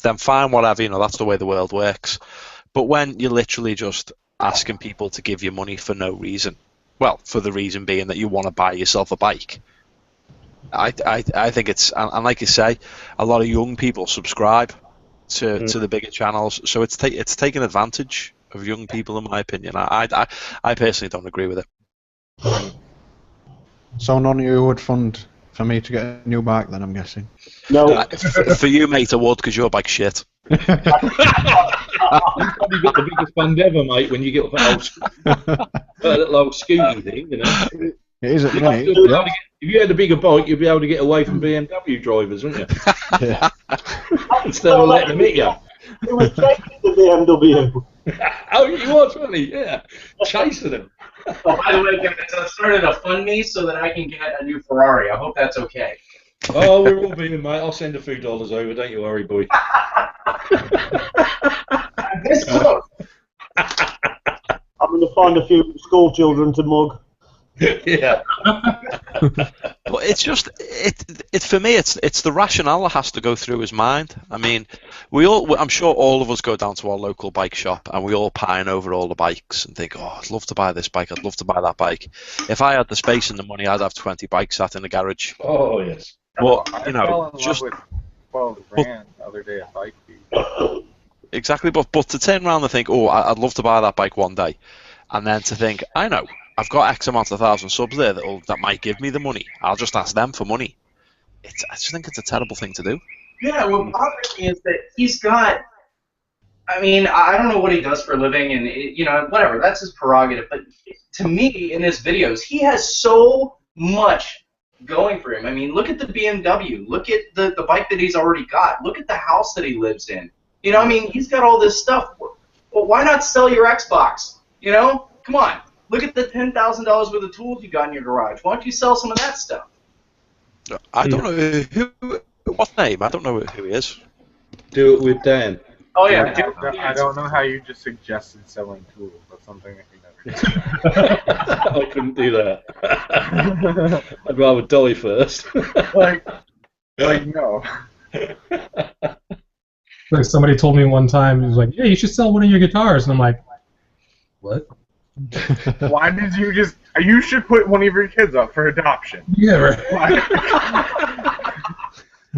then fine, whatever, that's the way the world works. But when you're literally just asking people to give you money for no reason, well, for the reason being that you want to buy yourself a bike, I think it's, and like you say, a lot of young people subscribe to the bigger channels, so it's taking advantage of young people, in my opinion. I personally don't agree with it. So none of you would fund for me to get a new bike then, I'm guessing? No. For you, mate, I would, because your bike's shit. You probably got the biggest fund ever, mate, when you get that little old scooty thing, It is at the minute. If you had a bigger bike, you'd be able to get away from BMW drivers, wouldn't you? Yeah. Instead of letting them hit you. It was chasing the BMW. Oh, you was, wasn't he? Yeah. Chasing them. Oh, by the way, guys, I started a FundMe so that I can get a new Ferrari. I hope that's okay. Oh, we're all being, mate. I'll send a few dollars over. Don't you worry, boy. This close. I'm going to find a few school children to mug. Yeah. But it's just it for me. It's the rationale that has to go through his mind. I mean, I'm sure all of us go down to our local bike shop and we all pine over all the bikes and think, oh, I'd love to buy this bike. I'd love to buy that bike. If I had the space and the money, I'd have 20 bikes sat in the garage. Oh yes. But I fell in love with 12 grand the other day at Bike Beat. Exactly. But to turn around and think, oh, I'd love to buy that bike one day, and then to think, I know, I've got X amount of thousand subs there that might give me the money. I'll just ask them for money. I just think it's a terrible thing to do. Yeah, what bothers me is that he's got. I mean, I don't know what he does for a living, and whatever. That's his prerogative. But to me, in his videos, he has so much going for him. I mean, look at the BMW. Look at the bike that he's already got. Look at the house that he lives in. I mean, he's got all this stuff. Well, why not sell your Xbox? Come on. Look at the $10,000 worth of tools you got in your garage. Why don't you sell some of that stuff? I don't know what name. I don't know who he is. Do it with Dan. Oh yeah. I don't know how you just suggested selling tools. That's something that you never did. I couldn't do that. I'd rather die first. like no. Like somebody told me one time, he was like, "Yeah, you should sell one of your guitars," and I'm like, "What?" Why did you just? You should put one of your kids up for adoption. Yeah, right.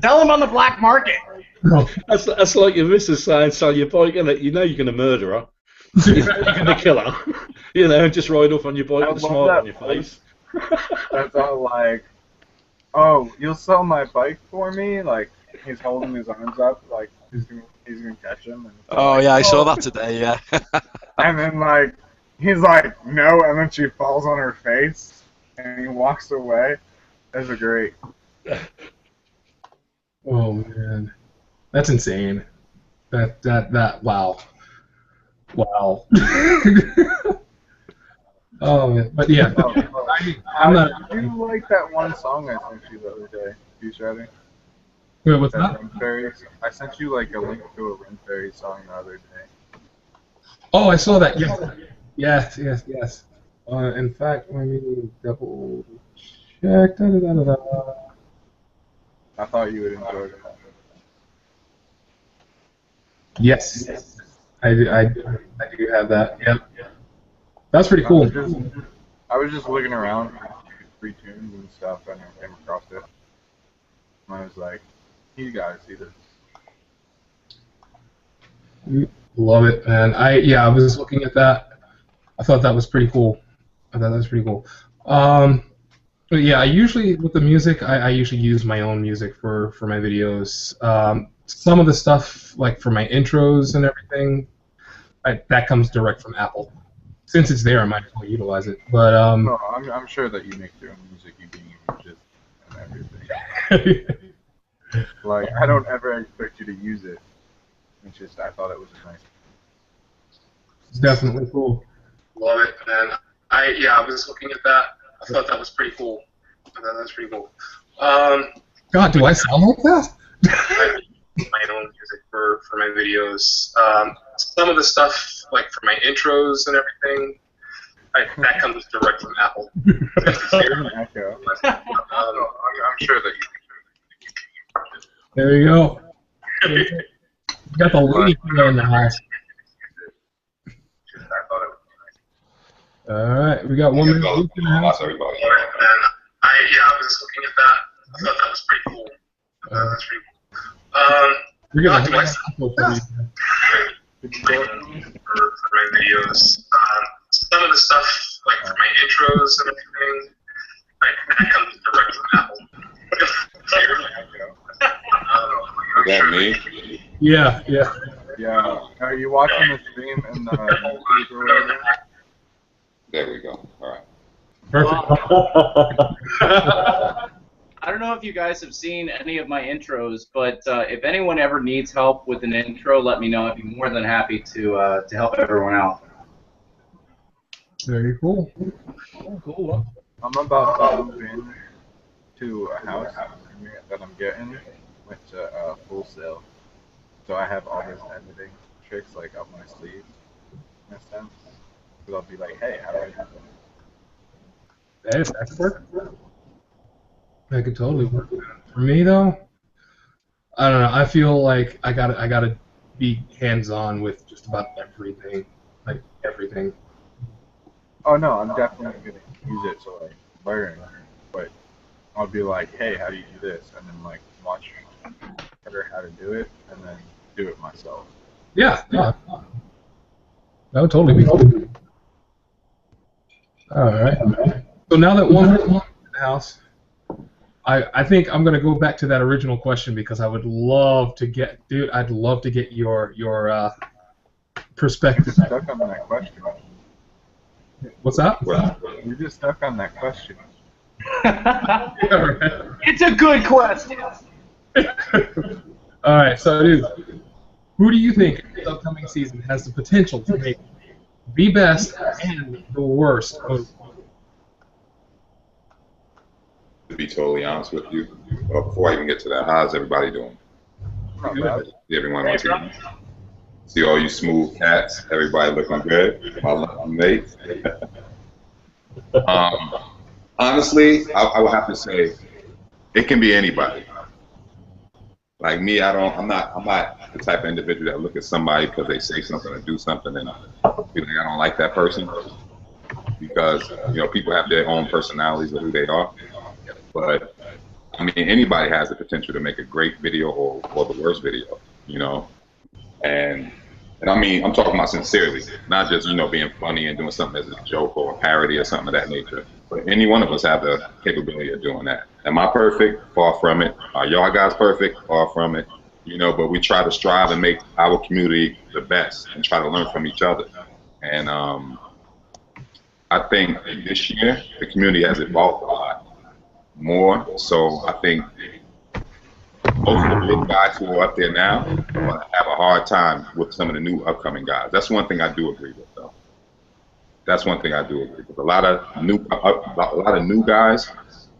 Sell them on the black market. No. That's like your missus saying, "Sell your bike," isn't it? You know you're going to murder her. You're going to kill her. And just ride off on your bike with a smile on your face. That's all like, oh, you'll sell my bike for me? Like, he's holding his arms up, like, he's gonna catch him. And oh, yeah, I saw that today, yeah. And then, like, he's like, no, and then she falls on her face, and he walks away. That's great. Oh, man. That's insane. Wow. Wow. Oh man, but yeah, I'm not. Did you like that one song I sent you the other day? Peace Ready? Wait, what's That that? Ring Fairy. I sent you like a link to a Ring Fairy song the other day. Oh, I saw that. Yes. In fact, let me double check. I thought you would enjoy it. Yes, I do have that. Yep. That's pretty cool. I was just looking around for free tunes and stuff, and I came across it. And I was like, you gotta see this. Love it, man. I was looking at that. I thought that was pretty cool. But yeah, I usually with the music, I usually use my own music for my videos. Some of the stuff like for my intros and everything, that comes direct from Apple. Since it's there, I might as well utilize it. But No, I'm sure that you make your own music, you being images and everything. Like, I don't ever expect you to use it. It's just, I thought it was nice. It's definitely cool. Love it, man. I was looking at that. I thought that was pretty cool. God, do I sound like that? I use my own music for my videos. Some of the stuff, like for my intros and everything, that comes direct from Apple. There's an echo. I'm sure that you. There you go. You got the lady in the house. All right, we got 1 minute. Lots of everybody. I was looking at that. I thought that was pretty cool. We're gonna do for my videos. Some of the stuff, like for my intros and everything, that comes direct from Apple. Is that me? Yeah. Yeah. Are you watching the stream in the YouTube or whatever? There we go. All right. Perfect. I don't know if you guys have seen any of my intros, but if anyone ever needs help with an intro, let me know. I'd be more than happy to help everyone out. Very cool. Cool. I'm about to move in to a house that I'm getting with a full sale. So I have all this editing tricks like up my sleeve, in a sense. Because I'll be like, hey, how do I do that? Hey, that could work. That could totally work. For me though, I don't know. I feel like I gotta be hands-on with just about everything, like everything. Oh no, I'm definitely gonna use it to like learn, but I'll be like, hey, how do you do this? And then like watch her how to do it, and then do it myself. Yeah. That would totally be cool. All right. So now that one in the house, I think I'm gonna go back to that original question because I would love to get, dude. I'd love to get your perspective. You're stuck on that question. What's that? You're just stuck on that question. It's a good question. All right, so dude, who do you think in this upcoming season has the potential to make the best and the worst? To be totally honest with you, before I even get to that, how's everybody doing? Everyone on TV. See all you smooth cats, everybody looking good. My lucky mates. Honestly, I would have to say it can be anybody. Like me, I'm not the type of individual that look at somebody because they say something or do something and feel like I don't like that person. Because people have their own personalities of who they are. But I mean, anybody has the potential to make a great video or the worst video, And I mean, I'm talking about sincerely, not just being funny and doing something as a joke or a parody or something of that nature. But any one of us have the capability of doing that. Am I perfect? Far from it. Are y'all guys perfect? Far from it. But we try to strive and make our community the best and try to learn from each other. And I think this year the community has evolved a lot more. So I think most of the big guys who are up there now are going to have a hard time with some of the new upcoming guys. That's one thing I do agree with, though. That's one thing I do agree with. A lot of new guys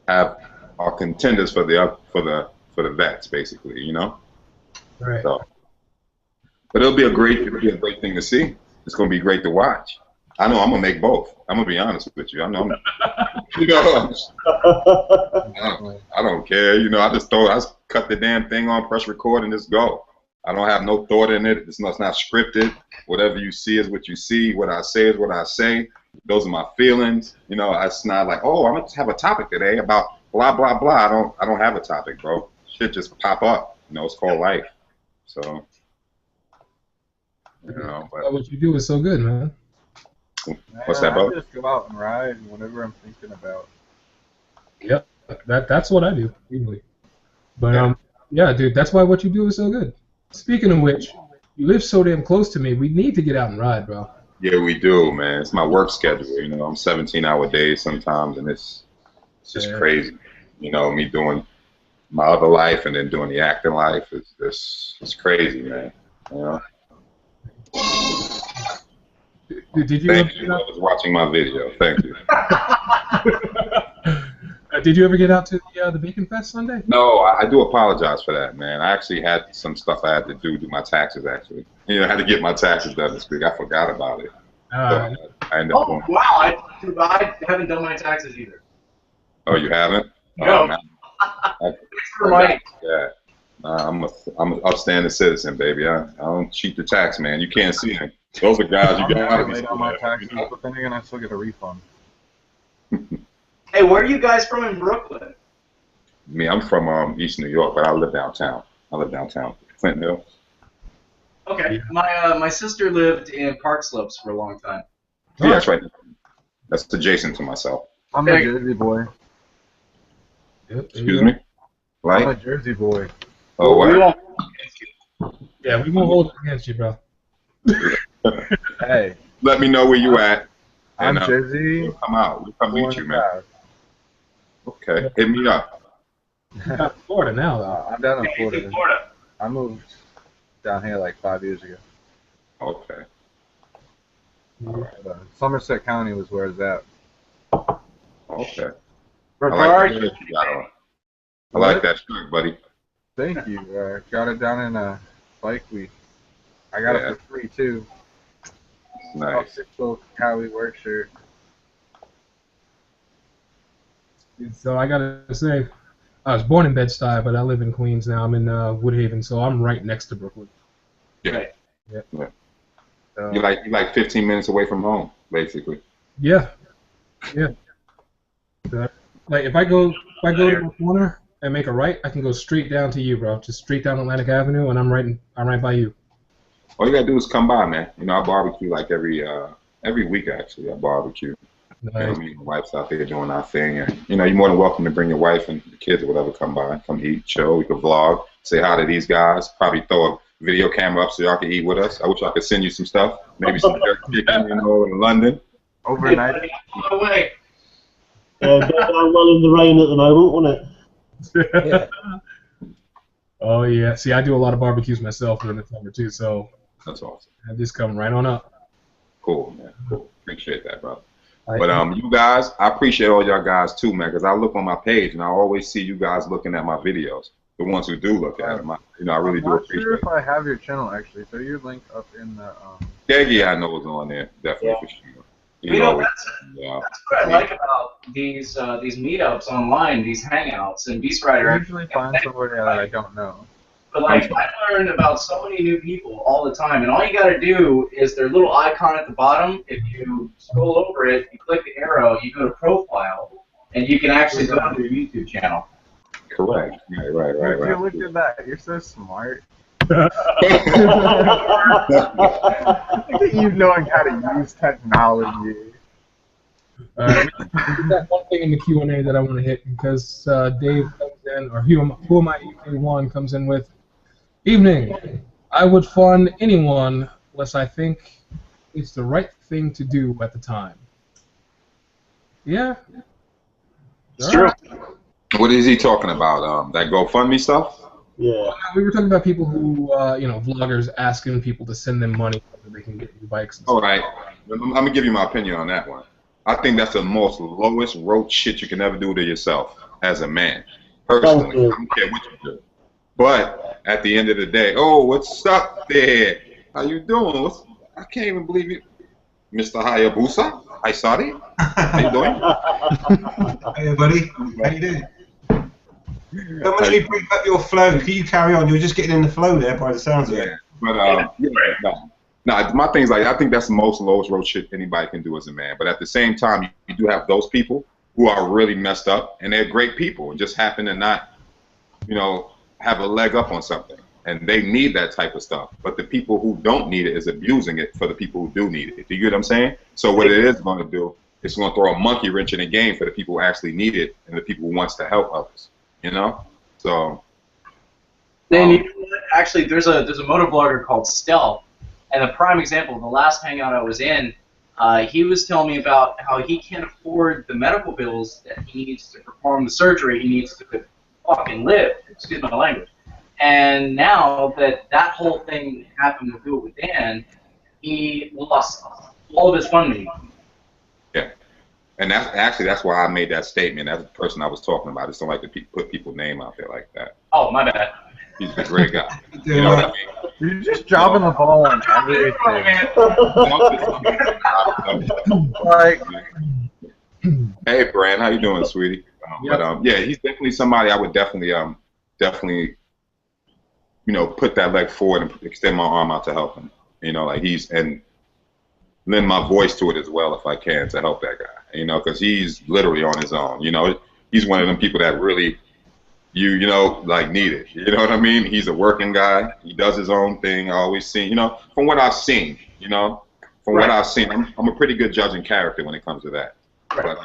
are contenders for the vets, basically, you know. Right. So, but it'll be a great thing to see. It's going to be great to watch. I know I'm gonna make both. I'm gonna be honest with you. I know. You know, I don't care. You know, I just cut the damn thing on, press record, and just go. I don't have no thought in it. It's not scripted. Whatever you see is what you see. What I say is what I say. Those are my feelings. You know, it's not like, oh, I'm gonna have a topic today about blah blah blah. I don't have a topic, bro. Shit just pop up. You know, it's called life. So, you know, but what you do is so good, man. What's that about? I just go out and ride whenever I'm thinking about. Yep, that's what I do usually. But yeah, dude, that's why what you do is so good. Speaking of which, you live so damn close to me. We need to get out and ride, bro. Yeah, we do, man. It's my work schedule. You know, I'm 17-hour days sometimes, and it's just crazy. You know, me doing my other life and then doing the acting life. It's crazy, man. You know. Did you Thank you. I was watching my video. Thank you. Did you ever get out to the Bacon Fest Sunday? No, I do apologize for that, man. I actually had some stuff I had to do my taxes, actually. You know, I had to get my taxes done this week. I forgot about it. So I ended up doing wow, I haven't done my taxes either. Oh, you haven't? No. Thanks for reminding. Yeah. I'm an upstanding citizen, baby. I don't cheat the tax, man. You can't see me. Those are guys you got to be. On my taxes, but then again, I still get a refund. Hey, where are you guys from in Brooklyn? Me, I'm from East New York, but I live downtown. Clinton Hill. Okay, my sister lived in Park Slopes for a long time. Yeah, that's right. That's adjacent to myself. I'm a Jersey boy. Excuse me? Right? I'm a Jersey boy. Oh, what? Yeah, we won't hold it against you, bro. Hey. Let me know where you at. I'm and, Jersey. We'll come out. We'll come meet you, man. Okay, hit me up. You're Florida now, though. I'm down in Florida. I moved down here like 5 years ago. Okay. All right. Somerset County was where it's at. Okay. I I like that shirt, buddy. Thank you. Got it down in Bike Week. I got it for free too. Nice. Little Cali work shirt. So I gotta say, I was born in Bed-Stuy, but I live in Queens now. I'm in Woodhaven, so I'm right next to Brooklyn. Yeah. Yeah. You're like 15 minutes away from home, basically. Yeah. Yeah. Like if I go to the corner and make a right, I can go straight down to you, bro. Just straight down Atlantic Avenue, and I'm right by you. All you gotta do is come by, man. You know, I barbecue like every week actually. I barbecue. Nice. You know, me and my wife's out there doing our thing, and you know, you're more than welcome to bring your wife and the kids or whatever. Come by, come eat, chill. We could vlog, say hi to these guys. Probably throw a video camera up so y'all can eat with us. I wish I could send you some stuff, maybe some jerk chicken, you know, in London. Overnight. Away. Going well in the rain at the moment, won't it? Yeah. Oh yeah. See, I do a lot of barbecues myself during the summer too, so that's awesome. I just come right on up. Cool, man. Cool. Appreciate that, brother. But you guys, I appreciate all y'all guys too, man, because I look on my page and I always see you guys looking at my videos. The ones who do look at them, I really do appreciate it. I'm not sure if I have your channel actually. Throw your link up in the. Yeah, I know it's on there, definitely for sure. You know, that's what I like about these meetups online, these hangouts, and Beast Rider. I usually find somebody that I don't know. But like, I learn about so many new people all the time, and all you got to do is their little icon at the bottom. If you scroll over it, you click the arrow, you go to profile, and you can actually go to their YouTube channel. Correct. Right. Look at that. You're so smart. Look at you knowing how to use technology. We've got one thing in the Q&A that I want to hit because Dave comes in, or who am I UK1 comes in with, evening, I would fund anyone unless I think it's the right thing to do at the time. Yeah. It's true. What is he talking about? That GoFundMe stuff? Yeah. We were talking about people who, vloggers asking people to send them money so they can get new bikes. And All stuff. right, I'm gonna give you my opinion on that one. I think that's the most lowest roach shit you can ever do to yourself as a man. Personally, I don't care what you do. But at the end of the day, oh, what's up there? How you doing? I can't even believe it, Mr. Hayabusa. Hi, sorry. How you doing? Hey, buddy. How you doing? Don't let me break up your flow. Can you carry on? You're just getting in the flow there by the sounds of it. But no, my thing's like, I think that's the most lowest road shit anybody can do as a man. But at the same time, you do have those people who are really messed up, and they're great people and just happen to not, have a leg up on something, and they need that type of stuff. But the people who don't need it is abusing it for the people who do need it. Do you get what I'm saying? So what it is going to do, it's going to throw a monkey wrench in the game for the people who actually need it and the people who wants to help others. So. Then you know what? Actually, there's a motovlogger called Stealth, and a prime example. The last hangout I was in, he was telling me about how he can't afford the medical bills that he needs to perform the surgery he needs to fucking live. Excuse my language. And now that whole thing happened with Do It With Dan, he lost all of his funding. Yeah. And that's why I made that statement. That's the person I was talking about. I just don't like to put people's name out there like that. Oh, my bad. He's a great guy. You know what I mean? You're just dropping the ball on everything. Like, hey, Brand, how you doing, sweetie? But yeah, he's definitely somebody I would definitely, put that leg forward and extend my arm out to help him. And lend my voice to it as well if I can to help that guy. Because he's literally on his own. He's one of them people that really. Need it. You know what I mean? He's a working guy. He does his own thing. I always seen, from what I've seen, what I've seen, I'm a pretty good judge in character when it comes to that. But,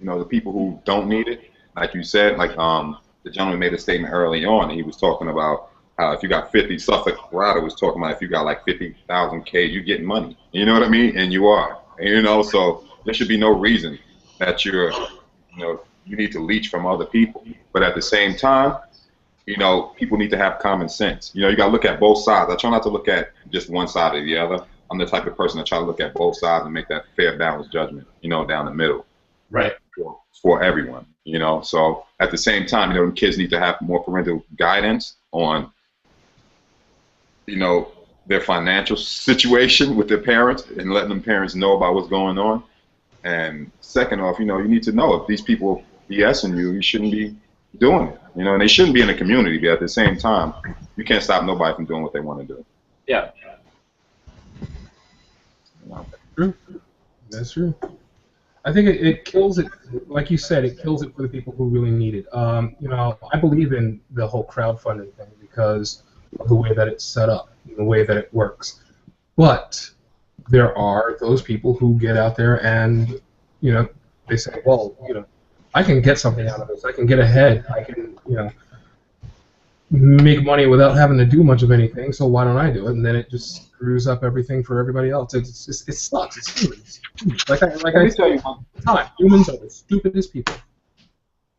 the people who don't need it, like you said, the gentleman made a statement early on, and he was talking about how if you got 50, Suffolk Rider was talking about if you got like 50,000 K, you're getting money. You know what I mean? And you are. So there should be no reason that you're, you need to leech from other people. But at the same time, people need to have common sense. You got to look at both sides. I try not to look at just one side or the other. I'm the type of person that try to look at both sides and make that fair, balanced judgment, down the middle. Right. For everyone, So at the same time, kids need to have more parental guidance on, their financial situation with their parents and letting them parents know about what's going on. And second off, you need to know if these people BSing you shouldn't be doing it. And they shouldn't be in the community, but at the same time, you can't stop nobody from doing what they want to do. Yeah. True. That's true. I think it kills it, like you said, it kills it for the people who really need it. I believe in the whole crowdfunding thing because of the way that it's set up, the way that it works. But there are those people who get out there and, they say, well, I can get something out of this. I can get ahead. I can, make money without having to do much of anything, so why don't I do it? And then it just screws up everything for everybody else. It sucks. It's humans. Like I tell you one time, humans are the stupidest people.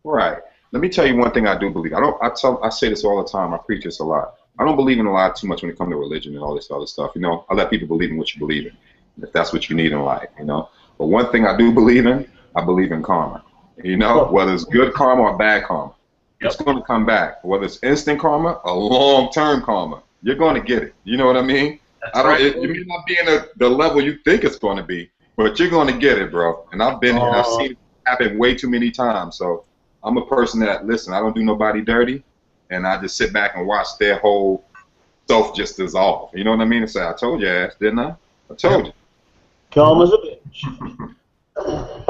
Right. Let me tell you one thing I do believe. I say this all the time. I preach this a lot. I don't believe in a lot too much when it comes to religion and all this other stuff. I let people believe in what you believe in, if that's what you need in life. But one thing I do believe in, I believe in karma. Whether it's good karma or bad karma, it's going to come back. Whether it's instant karma or long-term karma, you're going to get it. You know what I mean? It may not be in the level you think it's going to be, but you're going to get it, bro. And I've been here. I've seen it happen way too many times. So I'm a person that, listen, I don't do nobody dirty, and I just sit back and watch their whole self just dissolve. You know what I mean? And say, I told you, ass, didn't I? I told you. Karma's a bitch.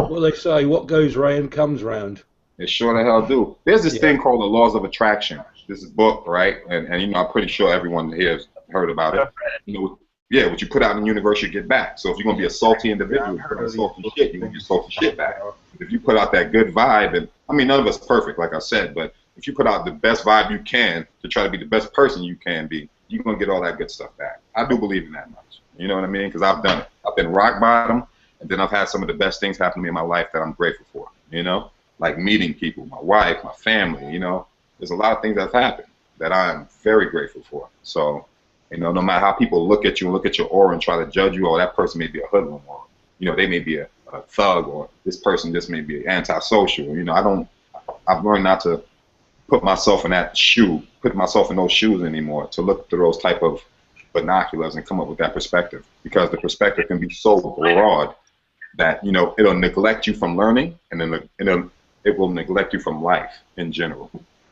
Well, they say, what goes round comes round. It sure the hell do. There's this thing called the laws of attraction. This is a book, right? And I'm pretty sure everyone here has heard about it. What you put out in the universe, you get back. So if you're going to be a salty individual, you put out salty shit, you're going to get salty shit back. If you put out that good vibe, and I mean, none of us perfect, like I said, but if you put out the best vibe you can to try to be the best person you can be, you're going to get all that good stuff back. I do believe in that much. You know what I mean? Because I've done it. I've been rock bottom, and then I've had some of the best things happen to me in my life that I'm grateful for. like meeting people, my wife, my family. You know, there's a lot of things that's happened that I'm very grateful for. So, you know, no matter how people look at you and look at your aura and try to judge you, oh, that person may be a hoodlum, or, you know, they may be a thug, or this person just may be antisocial. You know, I've learned not to put myself in that shoe, put myself in those shoes anymore, to look through those type of binoculars and come up with that perspective, because the perspective can be so broad that, you know, it'll neglect you from learning, and then it will neglect you from life in general.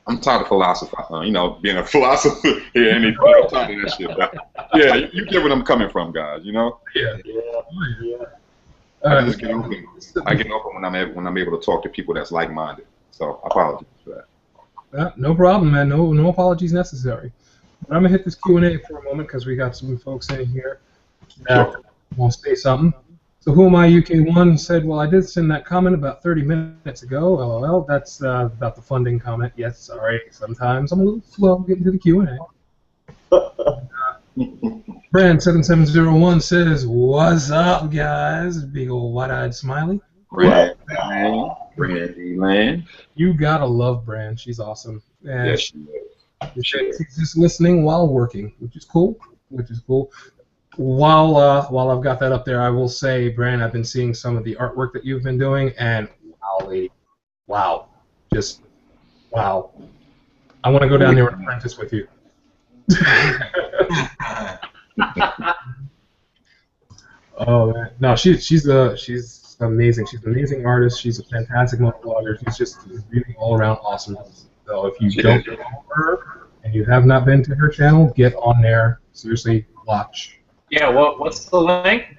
I'm tired of philosophy, you know, being a philosopher here. I'm tired of that shit. But yeah, you get where I'm coming from, guys. You know. Yeah. I just get open. I get open when I'm able to talk to people that's like-minded. So I apologize for that. No problem, man. No apologies necessary. But I'm gonna hit this Q&A for a moment because we got some folks in here that want to say something. So Who Am I UK1 said, well, I did send that comment about 30 minutes ago. LOL. That's about the funding comment. Yes, sorry. Sometimes I'm a little slow getting to the Q&A. Brand7701 says, what's up, guys? Big old wide-eyed smiley. Brandy Land. You gotta love Brand. She's awesome. And Yes, she is. she's just listening while working, which is cool. While I've got that up there, I will say, Brand, I've been seeing some of the artwork that you've been doing, and wow, just wow. I want to go down there and apprentice with you. Oh man, no, she's amazing. She's an amazing artist. She's a fantastic motovlogger. She's really all around awesome. So if you don't know her and you have not been to her channel, get on there. Seriously, watch. Yeah, what's the link?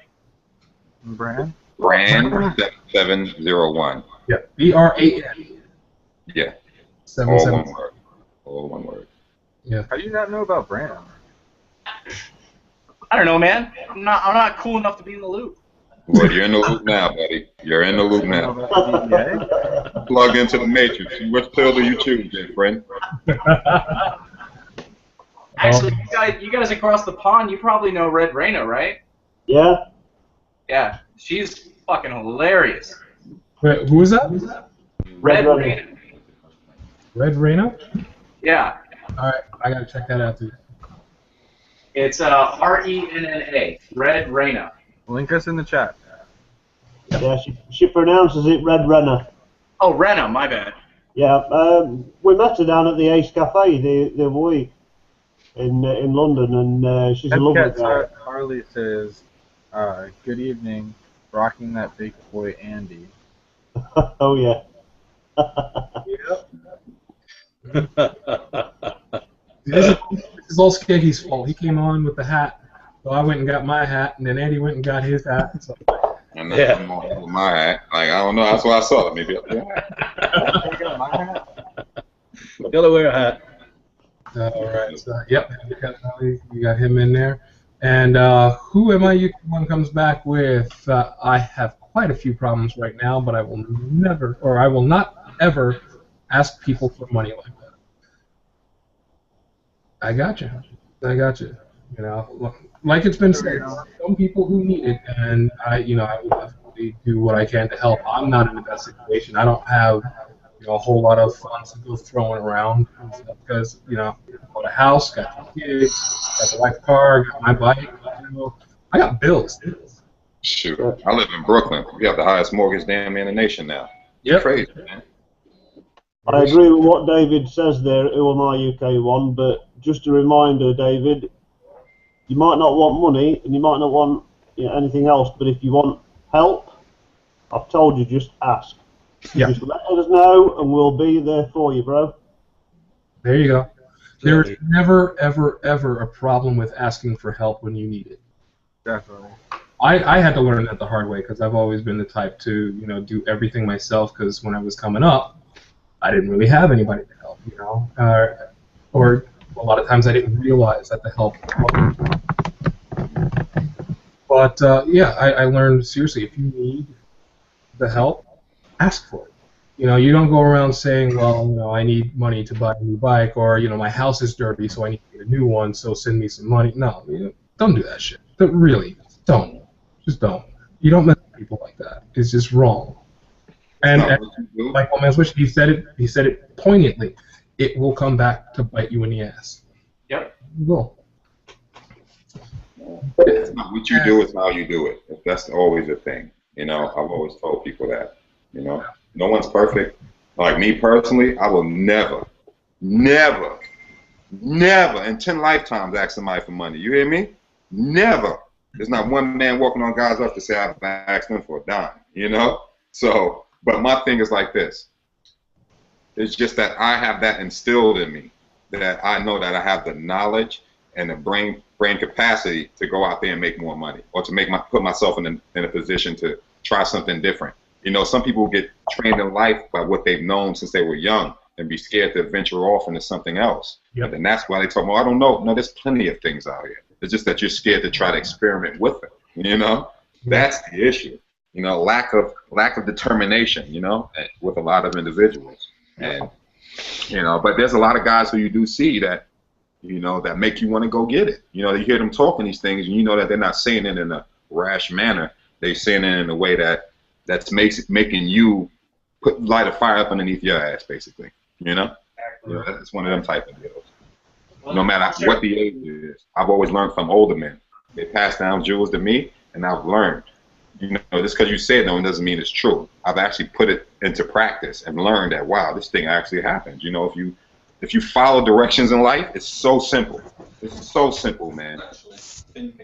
Brand 701. Yeah, BRAN. Yeah. 771. All one word. Yeah. How do you not know about Brand? I don't know, man. I'm not cool enough to be in the loop. Well, you're in the loop now, buddy. You're in the loop now. Plug into the matrix. Which pill do you choose, then, friend? Actually, you guys across the pond, you probably know Red Raina, right? Yeah. Yeah, she's fucking hilarious. Wait, who is that? Red Raina. Red Raina? Yeah. All right, I gotta check that out too. It's RENNA. Red Raina. Link us in the chat. Yeah, she pronounces it Red Renner. Oh, Rena, my bad. Yeah, we met her down at the Ace Cafe the other week in London, and she's a lovely guy. Harley says, good evening, rocking that big boy Andy. Oh, yeah. This is all Skeggy's fault. He came on with the hat, so I went and got my hat, and then Andy went and got his hat. So. And then I'm on with my hat. Like, I don't know. That's what I saw. Maybe up there. Delaware hat. All right. So, yep. You got him in there. And Who Am I UK1 comes back with, I have quite a few problems right now, but I will not ever ask people for money like that. I got you. You know, like it's been said, some people who need it, and I will definitely do what I can to help. I'm not in the best situation. I don't have, a whole lot of funds to go throwing around because, I bought a house, got 2 kids, got the wife's car, got my bike. I got bills. Shoot, I live in Brooklyn. We have the highest mortgage damn in the nation now. Yep. Crazy, man. I agree with what David says there, Who Am I UK1, but just a reminder, David, you might not want money and you might not want anything else, but if you want help, I've told you, just ask. Yeah. Just let us know and we'll be there for you, bro. There you go. There's never, ever, ever a problem with asking for help when you need it. Definitely. I had to learn that the hard way because I've always been the type to, do everything myself because when I was coming up, I didn't really have anybody to help, or a lot of times I didn't realize that the help But, I learned, seriously, if you need the help, ask for it. You don't go around saying, well, I need money to buy a new bike, or, my house is dirty, so I need to get a new one, so send me some money. No, don't do that shit. Really, don't. Just don't. You don't mess with people like that. It's just wrong. And, not and what you do. like Old Man Switch, he said it poignantly. It will come back to bite you in the ass. Yep. It will. It's not what you do, it's how you do it. That's always a thing. You know, I've always told people that. You know, no one's perfect. Like me personally, I will never in 10 lifetimes ask somebody for money. You hear me? Never. There's not one man walking on God's earth to say I've asked them for a dime. You know? So, but my thing is like this. It's just that I have that instilled in me, that I know that I have the knowledge and the brain capacity to go out there and make more money, or to put myself in a position to try something different. You know, some people get trained in life by what they've known since they were young and be scared to venture off into something else. Yep. And that's why they talk, well, I don't know. No, there's plenty of things out here. It's just that you're scared to try to experiment with it. You know, that's the issue. You know, lack of determination. You know, with a lot of individuals, and you know, but there's a lot of guys who you do see that, you know, that make you want to go get it. You know, you hear them talking these things, and you know that they're not saying it in a rash manner. They're saying it in a way that's making you light a fire up underneath your ass, basically. You know, it's one of them type of deals. No matter what the age is, I've always learned from older men. They pass down jewels to me, and I've learned. You know, just because you say it doesn't mean it's true. I've actually put it into practice and learned that, wow, this thing actually happens. You know, if you follow directions in life, it's so simple. It's so simple, man.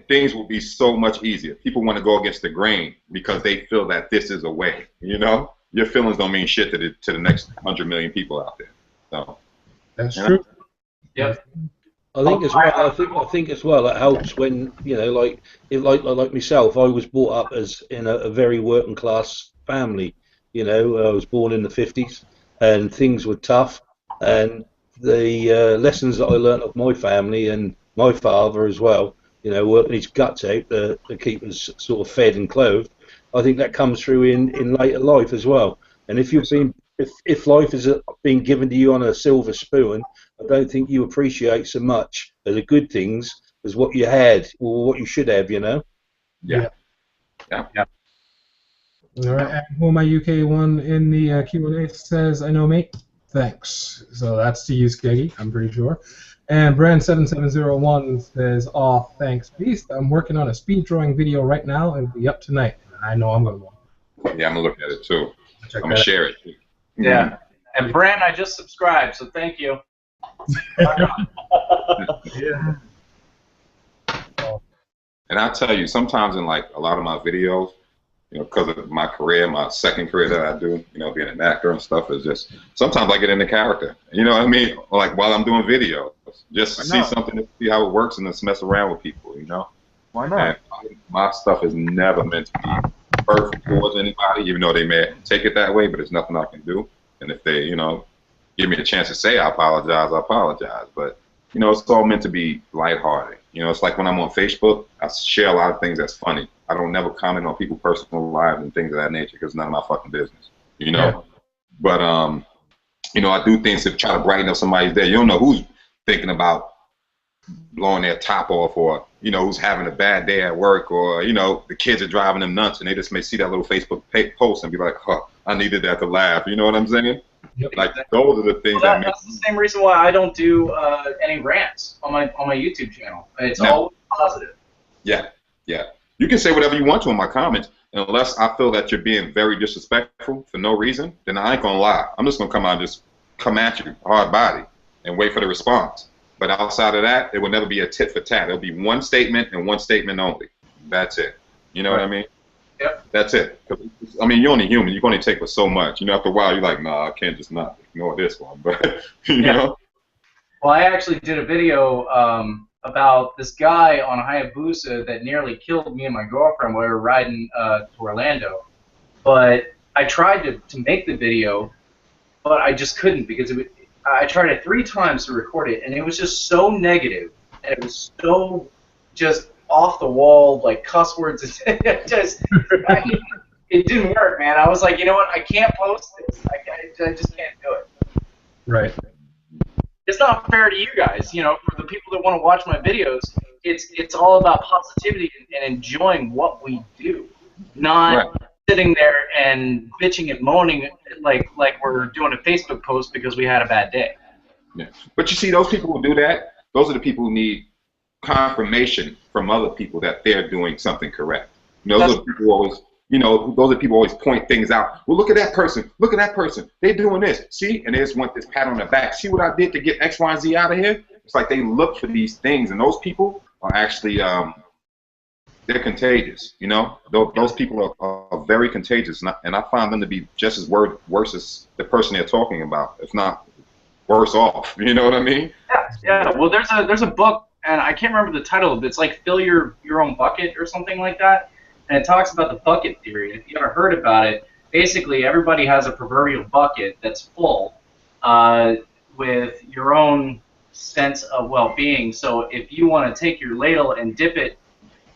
Things will be so much easier. People want to go against the grain because they feel that this is a way. You know, your feelings don't mean shit to the next 100 million people out there. So that's true. Yep. I think as well. I think as well it helps when, you know, like myself. I was brought up as in a very working class family. You know, I was born in the 50s, and things were tough. And the lessons that I learnt of my family and my father as well, you know, working his guts out to keep us sort of fed and clothed. I think that comes through in later life as well. And if if life has been given to you on a silver spoon, I don't think you appreciate so much of the good things as what you had or what you should have, you know? Yeah. All right, and who my UK one in the Q&A says, I know, mate. Thanks. So that's to you, Skeggy, I'm pretty sure. And Brand7701 says, oh, thanks, Beast. I'm working on a speed drawing video right now and it'll be up tonight. I know I'm going to watch it. Yeah, I'm going to look at it too. I'm going to share it too. Yeah. And Brand, I just subscribed, so thank you. Yeah. And I tell you, sometimes in like a lot of my videos, you know, because of my career, my second career that I do, you know, being an actor and stuff, is just sometimes I get into character. You know what I mean? Like while I'm doing videos, just to see something, to see how it works, and then mess around with people. You know? Why not? And my stuff is never meant to be perfect towards anybody, even though they may take it that way. But there's nothing I can do. And if they, you know, give me a chance to say I apologize, I apologize. But you know, it's all meant to be lighthearted. You know, it's like when I'm on Facebook, I share a lot of things that's funny. I don't never comment on people's personal lives and things of that nature because it's none of my fucking business. You know, yeah. But you know, I do things to try to brighten up somebody's day. You don't know who's thinking about blowing their top off, or you know, who's having a bad day at work, or you know, the kids are driving them nuts, and they just may see that little Facebook post and be like, "Huh, I needed that to laugh." You know what I'm saying? Yep. Like those are the things that make. That's the same reason why I don't do any rants on my YouTube channel. It's all positive. Yeah, yeah. You can say whatever you want to in my comments, unless I feel that you're being very disrespectful for no reason. Then I ain't gonna lie. I'm just gonna come out and just come at you hard body and wait for the response. But outside of that, it will never be a tit for tat. It'll be one statement and one statement only. That's it. You know what I mean? Yep. That's it. I mean, you're only human. You can only take for so much. You know, after a while, you're like, nah, I can't just not ignore this one. But, you know? Well, I actually did a video about this guy on a Hayabusa that nearly killed me and my girlfriend while we were riding to Orlando. But I tried to make the video, but I just couldn't because I tried it 3 times to record it, and it was just so negative, and it was so just off the wall, like cuss words. It didn't work, man. I was like, you know what? I can't post this. I just can't do it. Right. It's not fair to you guys. You know, for the people that want to watch my videos, it's all about positivity and enjoying what we do, not sitting there and bitching and moaning like we're doing a Facebook post because we had a bad day. Yeah. But you see, those people who do that, those are the people who need confirmation from other people that they're doing something correct. You know, those are people who always, you know, those are people who always point things out. Well, look at that person. Look at that person. They're doing this. See? And they just want this pat on the back. See what I did to get X, Y, and Z out of here? It's like they look for these things, and those people are actually, they're contagious. You know, those people are very contagious, and I find them to be just as worse as the person they're talking about, if not worse off. You know what I mean? Yeah. Well, there's a book, and I can't remember the title, but it's like Fill Your Own Bucket or something like that, and it talks about the bucket theory. If you ever heard about it, basically everybody has a proverbial bucket that's full with your own sense of well-being. So if you want to take your ladle and dip it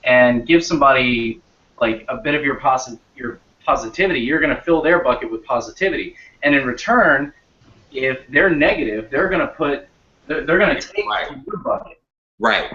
and give somebody like a bit of your positivity, you're going to fill their bucket with positivity. And in return, if they're negative, they're going to take from your bucket. Right.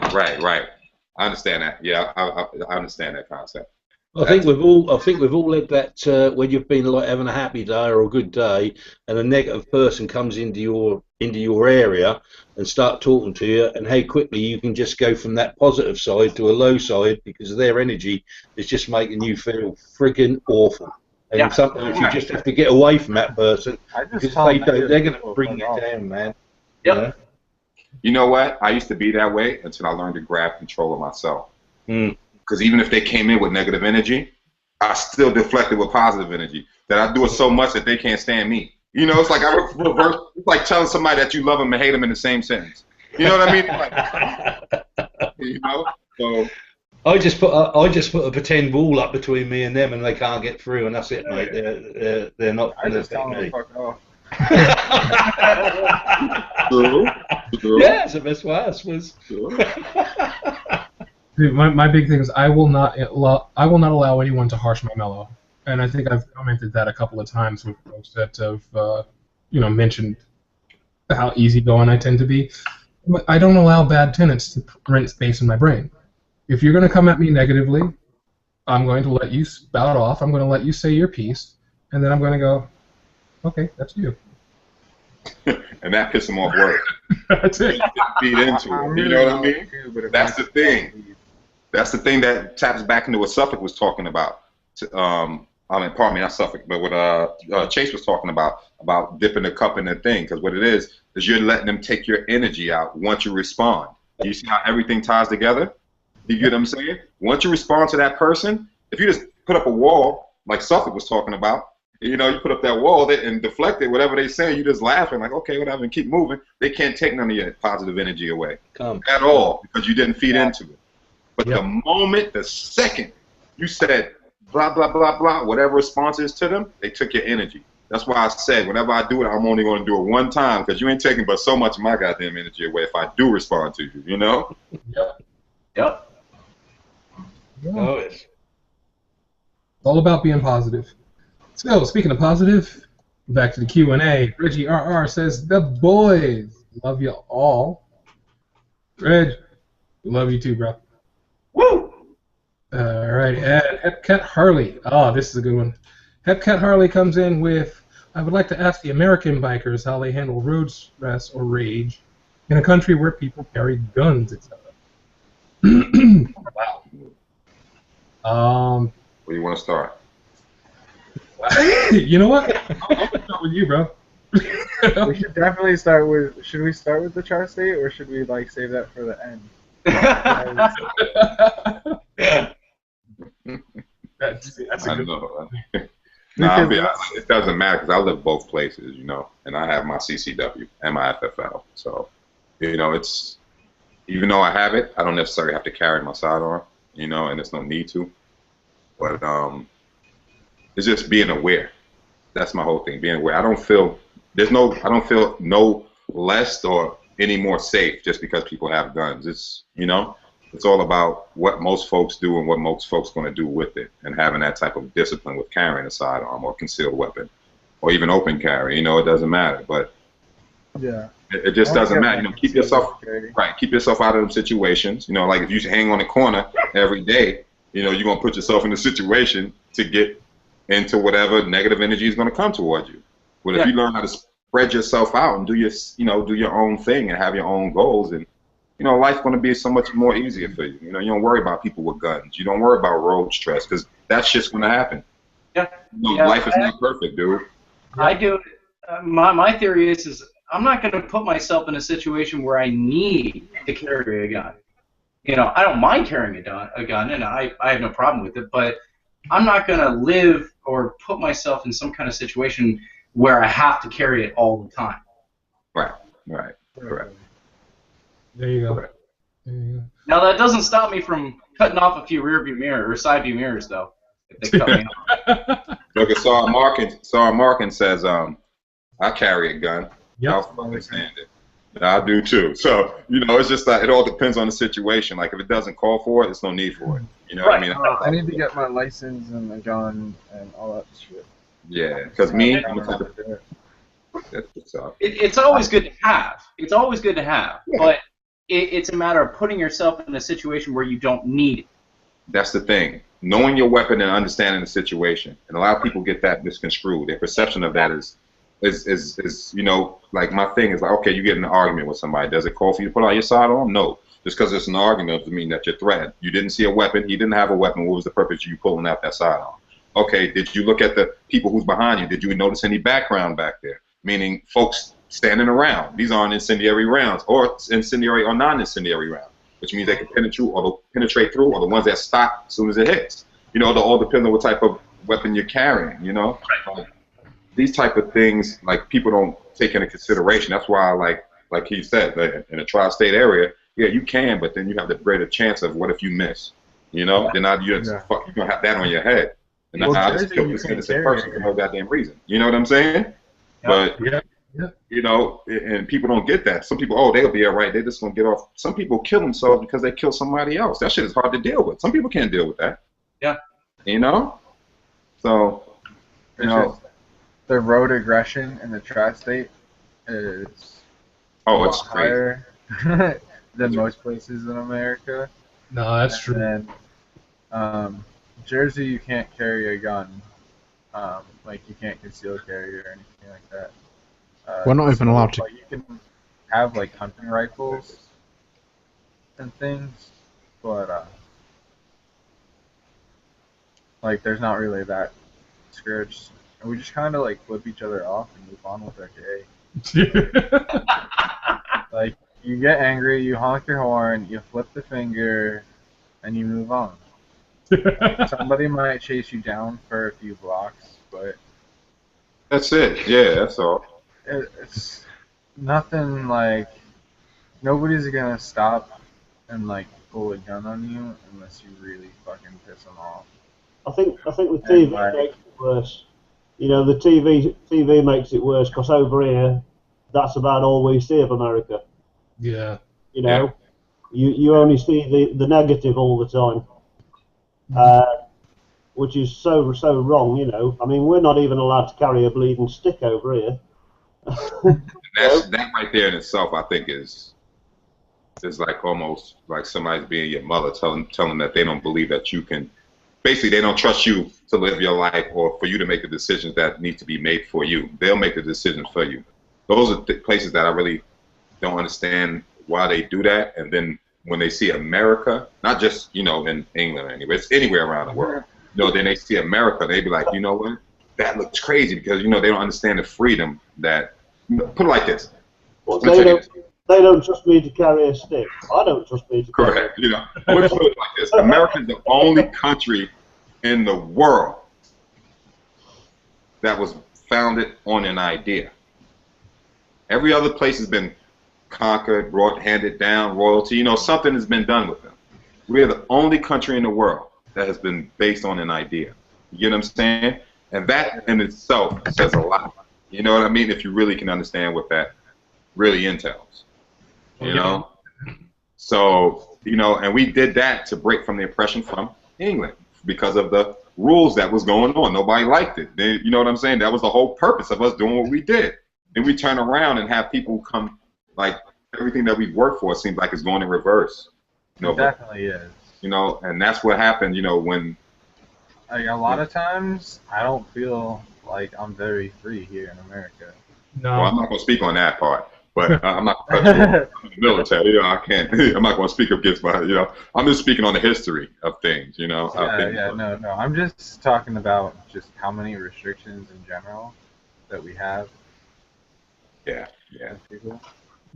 I understand that. Yeah, I understand that concept. I think we've all had that when you've been like having a happy day or a good day, and a negative person comes into your area and start talking to you, and how quickly you can just go from that positive side to a low side because their energy is just making you feel friggin' awful. And sometimes you just have to get away from that person because they're going to bring you down, man. Yep. You know what? I used to be that way until I learned to grab control of myself. Because even if they came in with negative energy, I still deflected with positive energy. That I do it so much that they can't stand me. You know, it's like I reverse. It's like telling somebody that you love them and hate them in the same sentence. You know what I mean? Like, you know. So I just put a pretend wall up between me and them, and they can't get through, and that's it, mate. They're not. I just tell them to fuck off. True. Yeah, it's the best way, I suppose. Dude, my big thing is I will not allow anyone to harsh my mellow, and I think I've commented that a couple of times with folks that have mentioned how easygoing I tend to be. I don't allow bad tenants to rent space in my brain. If you're going to come at me negatively, I'm going to let you spout off. I'm going to let you say your piece, and then I'm going to go, okay, that's you. And that pisses them off worse. That's it. Feed into it. You know what I mean? That's the thing. That's the thing that taps back into what Suffolk was talking about. Pardon me, not Suffolk, but what Chase was talking about dipping the cup in the thing. Because what it is you're letting them take your energy out once you respond. You see how everything ties together? You get what I'm saying? Once you respond to that person, if you just put up a wall, like Suffolk was talking about, you know, you put up that wall and deflect it, whatever they say, you just laughing like, okay, whatever, and keep moving. They can't take none of your positive energy away at all because you didn't feed into it. But the second you said blah, blah, blah, blah, whatever response is to them, they took your energy. That's why I said whenever I do it, I'm only going to do it one time because you ain't taking but so much of my goddamn energy away if I do respond to you, you know? Yep. Oh, it's all about being positive. So, speaking of positive, back to the Q&A. Reggie RR says, the boys love you all. Reg, love you too, bro. Woo! All right, and Hepcat Harley. Oh, this is a good one. Hepcat Harley comes in with, I would like to ask the American bikers how they handle road stress or rage in a country where people carry guns, etc. Wow. Where do you want to start? You know what? I'm going to start with you, bro. We should definitely start with. Should we start with the Tri-State, or should we like save that for the end? That's a good one. Nah, it doesn't matter because I live both places, you know, and I have my CCW and my FFL. So, you know, it's even though I have it, I don't necessarily have to carry my sidearm, you know, and there's no need to. But it's just being aware. That's my whole thing. Being aware. I don't feel no less or any more safe just because people have guns. It's, you know, it's all about what most folks do and what most folks going to do with it, and having that type of discipline with carrying a sidearm or concealed weapon, or even open carry. You know, it doesn't matter. But yeah, it just doesn't matter. You know, keep yourself out of them situations. You know, like if you hang on the corner every day, you know, you're gonna put yourself in a situation to get into whatever negative energy is going to come towards you. But if you learn how to spread yourself out and do your own thing and have your own goals, and life's going to be so much more easier for you. You don't worry about people with guns. You don't worry about road stress, because that's just going to happen. Yeah. Life is not perfect, dude. I do. My theory is I'm not going to put myself in a situation where I need to carry a gun. I don't mind carrying a gun, and I have no problem with it, but I'm not going to live or put myself in some kind of situation where I have to carry it all the time. Right. Correct. There you go. Correct. There you go. Now, that doesn't stop me from cutting off a few rear view mirror or side view mirrors, though, if they cut me off. Look at Sarah Markin says, I carry a gun. Yep. I'll fucking stand it. I do too. So, it's just that it all depends on the situation. Like, if it doesn't call for it, there's no need for it. You know what I mean? I need to get my license and a gun and all that shit. Yeah, because I'm the type of... That's what's up. It's always good to have. It's always good to have. Yeah. But it's a matter of putting yourself in a situation where you don't need it. That's the thing. Knowing your weapon and understanding the situation. And a lot of people get that misconstrued. Their perception of that is like my thing is like, okay, you get in an argument with somebody. Does it call for you to put out your sidearm? No. Just because it's an argument doesn't mean that you're threatened. You didn't see a weapon. He didn't have a weapon. What was the purpose of you pulling out that sidearm? Okay, did you look at the people who's behind you? Did you notice any background back there? Meaning folks standing around. These aren't incendiary rounds, or incendiary or non-incendiary rounds, which means they can penetrate through, or the ones that stop as soon as it hits. It all depends on what type of weapon you're carrying, These type of things, like, people don't take into consideration. That's why, like he said, in a tri-state area, yeah, you can, but then you have the greater chance of what if you miss, Then you're going to have that on your head. And that's how I just killed this innocent person for no goddamn reason. You know what I'm saying? But, and people don't get that. Some people, they'll be all right. They're just going to get off. Some people kill themselves because they kill somebody else. That shit is hard to deal with. Some people can't deal with that. Yeah. So, the road aggression in the tri-state is it's higher than most places in America. No, that's true. And Jersey, you can't carry a gun. You can't conceal carry or anything like that. We're not even allowed to. You can have hunting rifles and things, but there's not really that scourge. And we just kind of flip each other off and move on with our day. You get angry, you honk your horn, you flip the finger, and you move on. Somebody might chase you down for a few blocks, but that's it. Yeah, that's all. It's nothing nobody's gonna stop and pull a gun on you unless you really fucking piss them off. I think the TV makes it worse. The TV makes it worse because over here, that's about all we see of America. Yeah. You only see the negative all the time, which is so wrong. I mean, we're not even allowed to carry a bleeding stick over here. That right there in itself, I think, is almost like somebody's being your mother, telling them that they don't believe that you can. Basically, they don't trust you to live your life or for you to make the decisions that need to be made for you. They'll make the decisions for you. Those are places that I really don't understand why they do that. And then when they see America, not just, in England or anywhere, it's anywhere around the world, then they see America, they be like, you know what, that looks crazy because, they don't understand the freedom that, put it like this. Well, they don't trust me to carry a stick. I don't trust me to carry Correct. I'm going to put it like this. America is the only country in the world that was founded on an idea. Every other place has been conquered, handed down, royalty. Something has been done with them. We are the only country in the world that has been based on an idea. You get what I'm saying? And that in itself says a lot. You know what I mean? If you really can understand what that really entails. So, and we did that to break from the oppression from England because of the rules that was going on. Nobody liked it. You know what I'm saying? That was the whole purpose of us doing what we did. And we turn around and have people come, everything that we've worked for seems like it's going in reverse. It definitely is. And that's what happened, when Like, a lot of times, I don't feel like I'm very free here in America. No. Well, I'm not going to speak on that part, but I'm not going to touch on I'm in the military. You know, I can't. I'm not going to speak against my. You know, I'm just speaking on the history of things. You know. No. I'm just talking about just how many restrictions in general that we have. Yeah.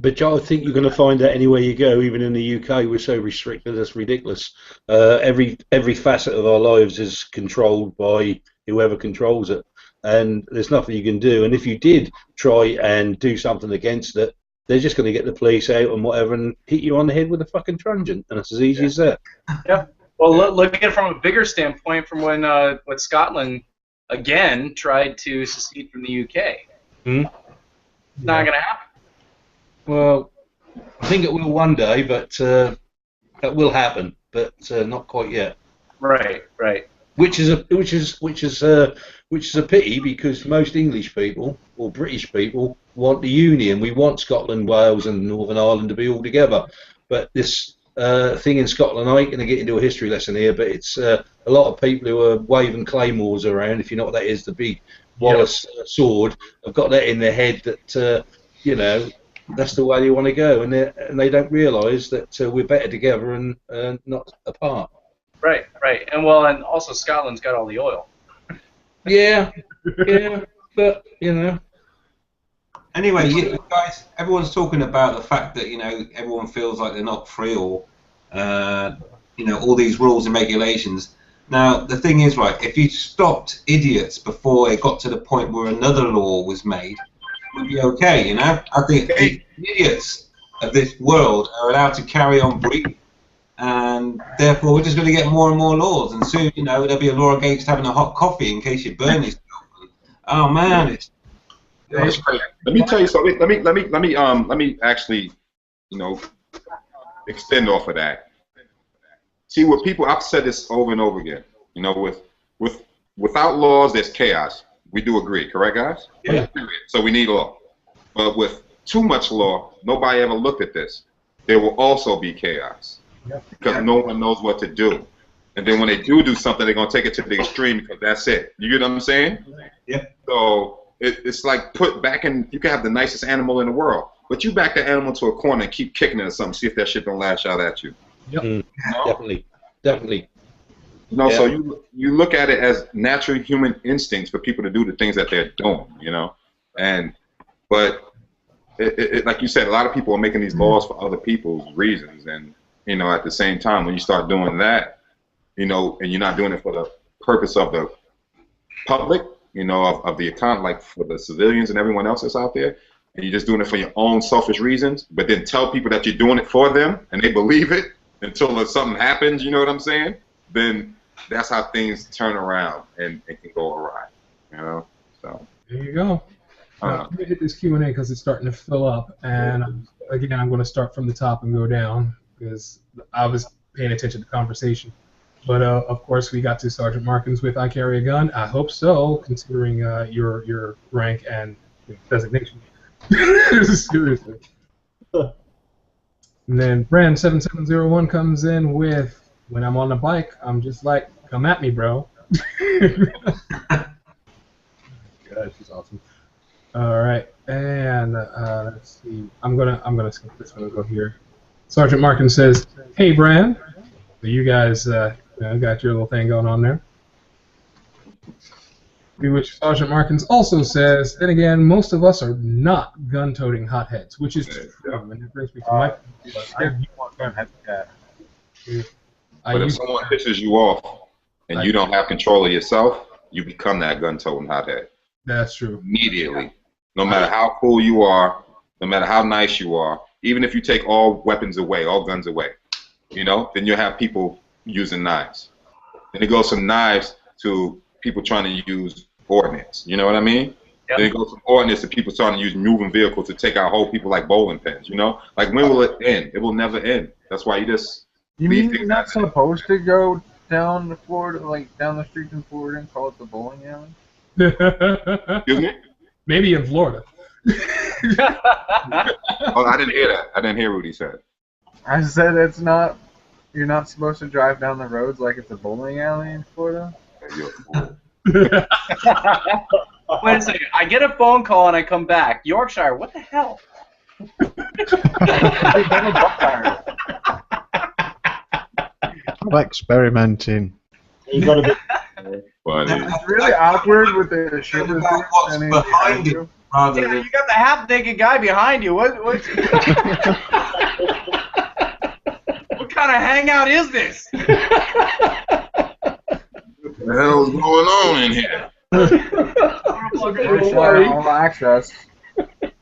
But I think you're going to find that anywhere you go, even in the UK, we're so restricted, it's ridiculous. Every facet of our lives is controlled by whoever controls it, and there's nothing you can do. And if you did try and do something against it, they're just going to get the police out and whatever and hit you on the head with a fucking truncheon, and it's as easy as that. Yeah. Well, look at it from a bigger standpoint, from when Scotland again tried to secede from the UK. It's not going to happen. Well, I think it will one day, but that will happen, but not quite yet. Right. Which is a pity, because most English people or British people want the Union. We want Scotland, Wales, and Northern Ireland to be all together. But this thing in Scotland, I ain't going to get into a history lesson here, but it's a lot of people who are waving claymores around. If you know what that is, the big Wallace sword. Have got that in their head that you know, that's the way they want to go, and they don't realise that we're better together and not apart. Right. And also Scotland's got all the oil. Yeah, but you know. Anyway, you guys, everyone's talking about the fact that everyone feels like they're not free, or all these rules and regulations. Now the thing is, right, if you stopped idiots before it got to the point where another law was made, would be okay, I think the idiots of this world are allowed to carry on breeding, and therefore we're just going to get more and more laws, and soon, there'll be a law against having a hot coffee in case you burn yourself. Oh man, it's crazy. Let me tell you something. Let me actually, extend off of that. See, what people, I've said this over and over again. Without laws, there's chaos. We do agree, correct, guys? Yeah. So we need law. But with too much law, nobody ever looked at this. There will also be chaos because no one knows what to do. And then when they do something, they're going to take it to the extreme because that's it. You get what I'm saying? Yeah. So it's like put back in, you can have the nicest animal in the world, but you back the animal to a corner and keep kicking it or something, see if that shit don't lash out at you. Yep. Definitely. So you look at it as natural human instincts for people to do the things that they're doing, but like you said, a lot of people are making these laws for other people's reasons, and at the same time, when you start doing that, and you're not doing it for the purpose of the public, of the account, like for the civilians and everyone else that's out there, and you're just doing it for your own selfish reasons, but then tell people that you're doing it for them, and they believe it until something happens, you know what I'm saying? Then that's how things turn around and it can go awry, So there you go. Let me hit this Q&A because it's starting to fill up, and again, I'm going to start from the top and go down because I was paying attention to the conversation. But of course, we got to Sergeant Markins with "I carry a gun." I hope so, considering your rank and designation. Seriously. And then Brand7701 comes in with, "When I'm on the bike, I'm just like, come at me, bro." God, she's awesome. All right, and let's see. I'm gonna skip this one and go here. Sergeant Markin says, "Hey, Brand, so you guys got your little thing going on there." To which Sergeant Markins also says, "Then again, most of us are not gun-toting hotheads," which is true. And it brings me to my But if someone pisses you off and you don't have control of yourself, you become that gun-toting hothead. That's true. Immediately. No matter how cool you are, no matter how nice you are, even if you take all weapons away, all guns away, then you'll have people using knives. Then it goes from knives to people trying to use ordnance. You know what I mean? Yep. Then it goes from ordnance to people trying to use moving vehicles to take out whole people like bowling pins. Like, when will it end? It will never end. That's why you just. You mean you're not supposed to go down to Florida, like down the streets in Florida, and call it the bowling alley? Excuse me? Maybe in Florida. Oh, I didn't hear that. I didn't hear what he said. I said it's not. You're not supposed to drive down the roads like it's a bowling alley in Florida. You're a fool. Wait a second. I get a phone call and I come back. Yorkshire, what the hell? I'm experimenting. You got to be. Funny. It's really awkward with the shivers About what's behind it, rather Yeah, than you got the half-naked guy behind you. What kind of hangout is this? What the hell is going on in here? All access. That's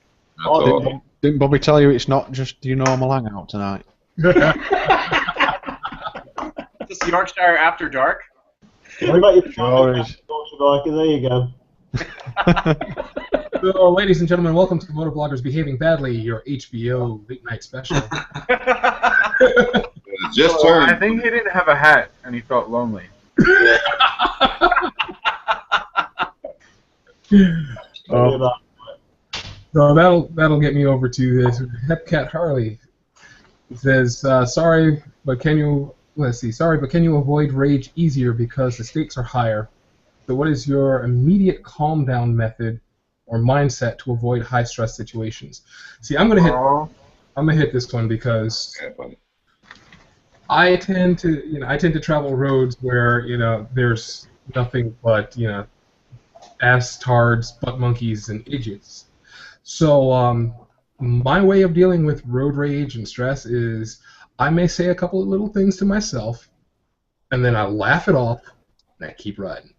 all. Didn't Bobby tell you it's not just your normal hangout tonight? This is Yorkshire After Dark. What about your Sure is. There you go. So, ladies and gentlemen, welcome to Motovloggers Behaving Badly, your HBO late night special. Just So, I turned. think he didn't have a hat and he felt lonely. Oh. So that'll get me over to this. Hepcat Harley says, sorry, but can you avoid rage easier because the stakes are higher? So what is your immediate calm down method or mindset to avoid high stress situations? See, I'm gonna hit this one because I tend to travel roads where there's nothing but ass tards, butt monkeys, and idiots. So my way of dealing with road rage and stress is I may say a couple of little things to myself, and then I laugh it off, and I keep riding.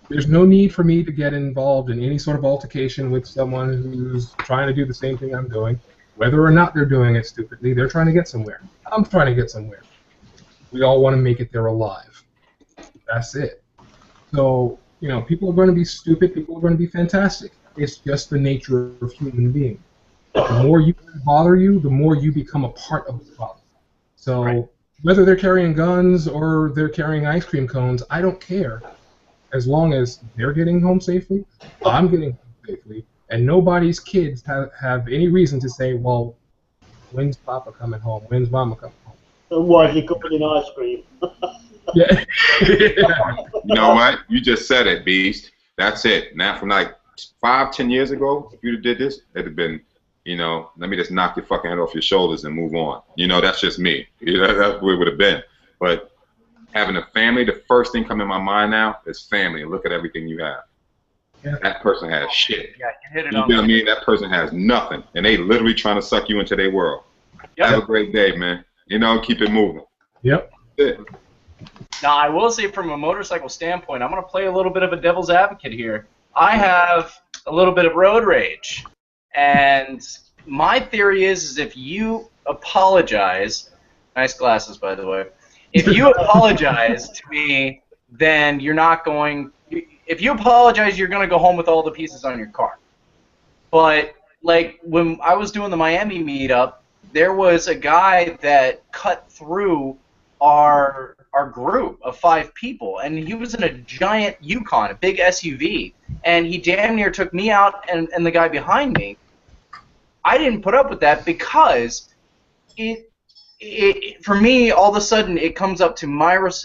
There's no need for me to get involved in any sort of altercation with someone who's trying to do the same thing I'm doing. Whether or not they're doing it stupidly, they're trying to get somewhere. I'm trying to get somewhere. We all want to make it there alive. That's it. So, people are going to be stupid, people are going to be fantastic. It's just the nature of human being. The more you bother you, the more you become a part of the problem. So whether they're carrying guns or they're carrying ice cream cones, I don't care. As long as they're getting home safely, I'm getting home safely, and nobody's kids have any reason to say, well, when's Papa coming home? When's Mama coming home? And why is he covered in ice cream? Yeah. You know what? You just said it, Beast. That's it. Now, from like 5-10 years ago, if you did this, it'd have been, let me just knock your fucking head off your shoulders and move on. That's just me. That's what it would have been. But having a family, the first thing coming in my mind now is family. Look at everything you have. Yeah. That person has shit. Yeah, you hit it You on know what I mean? That person has nothing, and they literally trying to suck you into their world. Yep. Have a great day, man. Keep it moving. Yep. That's it. Now, I will say from a motorcycle standpoint, I'm going to play a little bit of a devil's advocate here. I have a little bit of road rage. And my theory is if you apologize, nice glasses, by the way, if you apologize to me, then you're not going, if you apologize, you're going to go home with all the pieces on your car. But, like, when I was doing the Miami meetup, there was a guy that cut through our group of 5 people, and he was in a giant Yukon, a big SUV, and he damn near took me out and the guy behind me. I didn't put up with that because for me, all of a sudden, it comes up to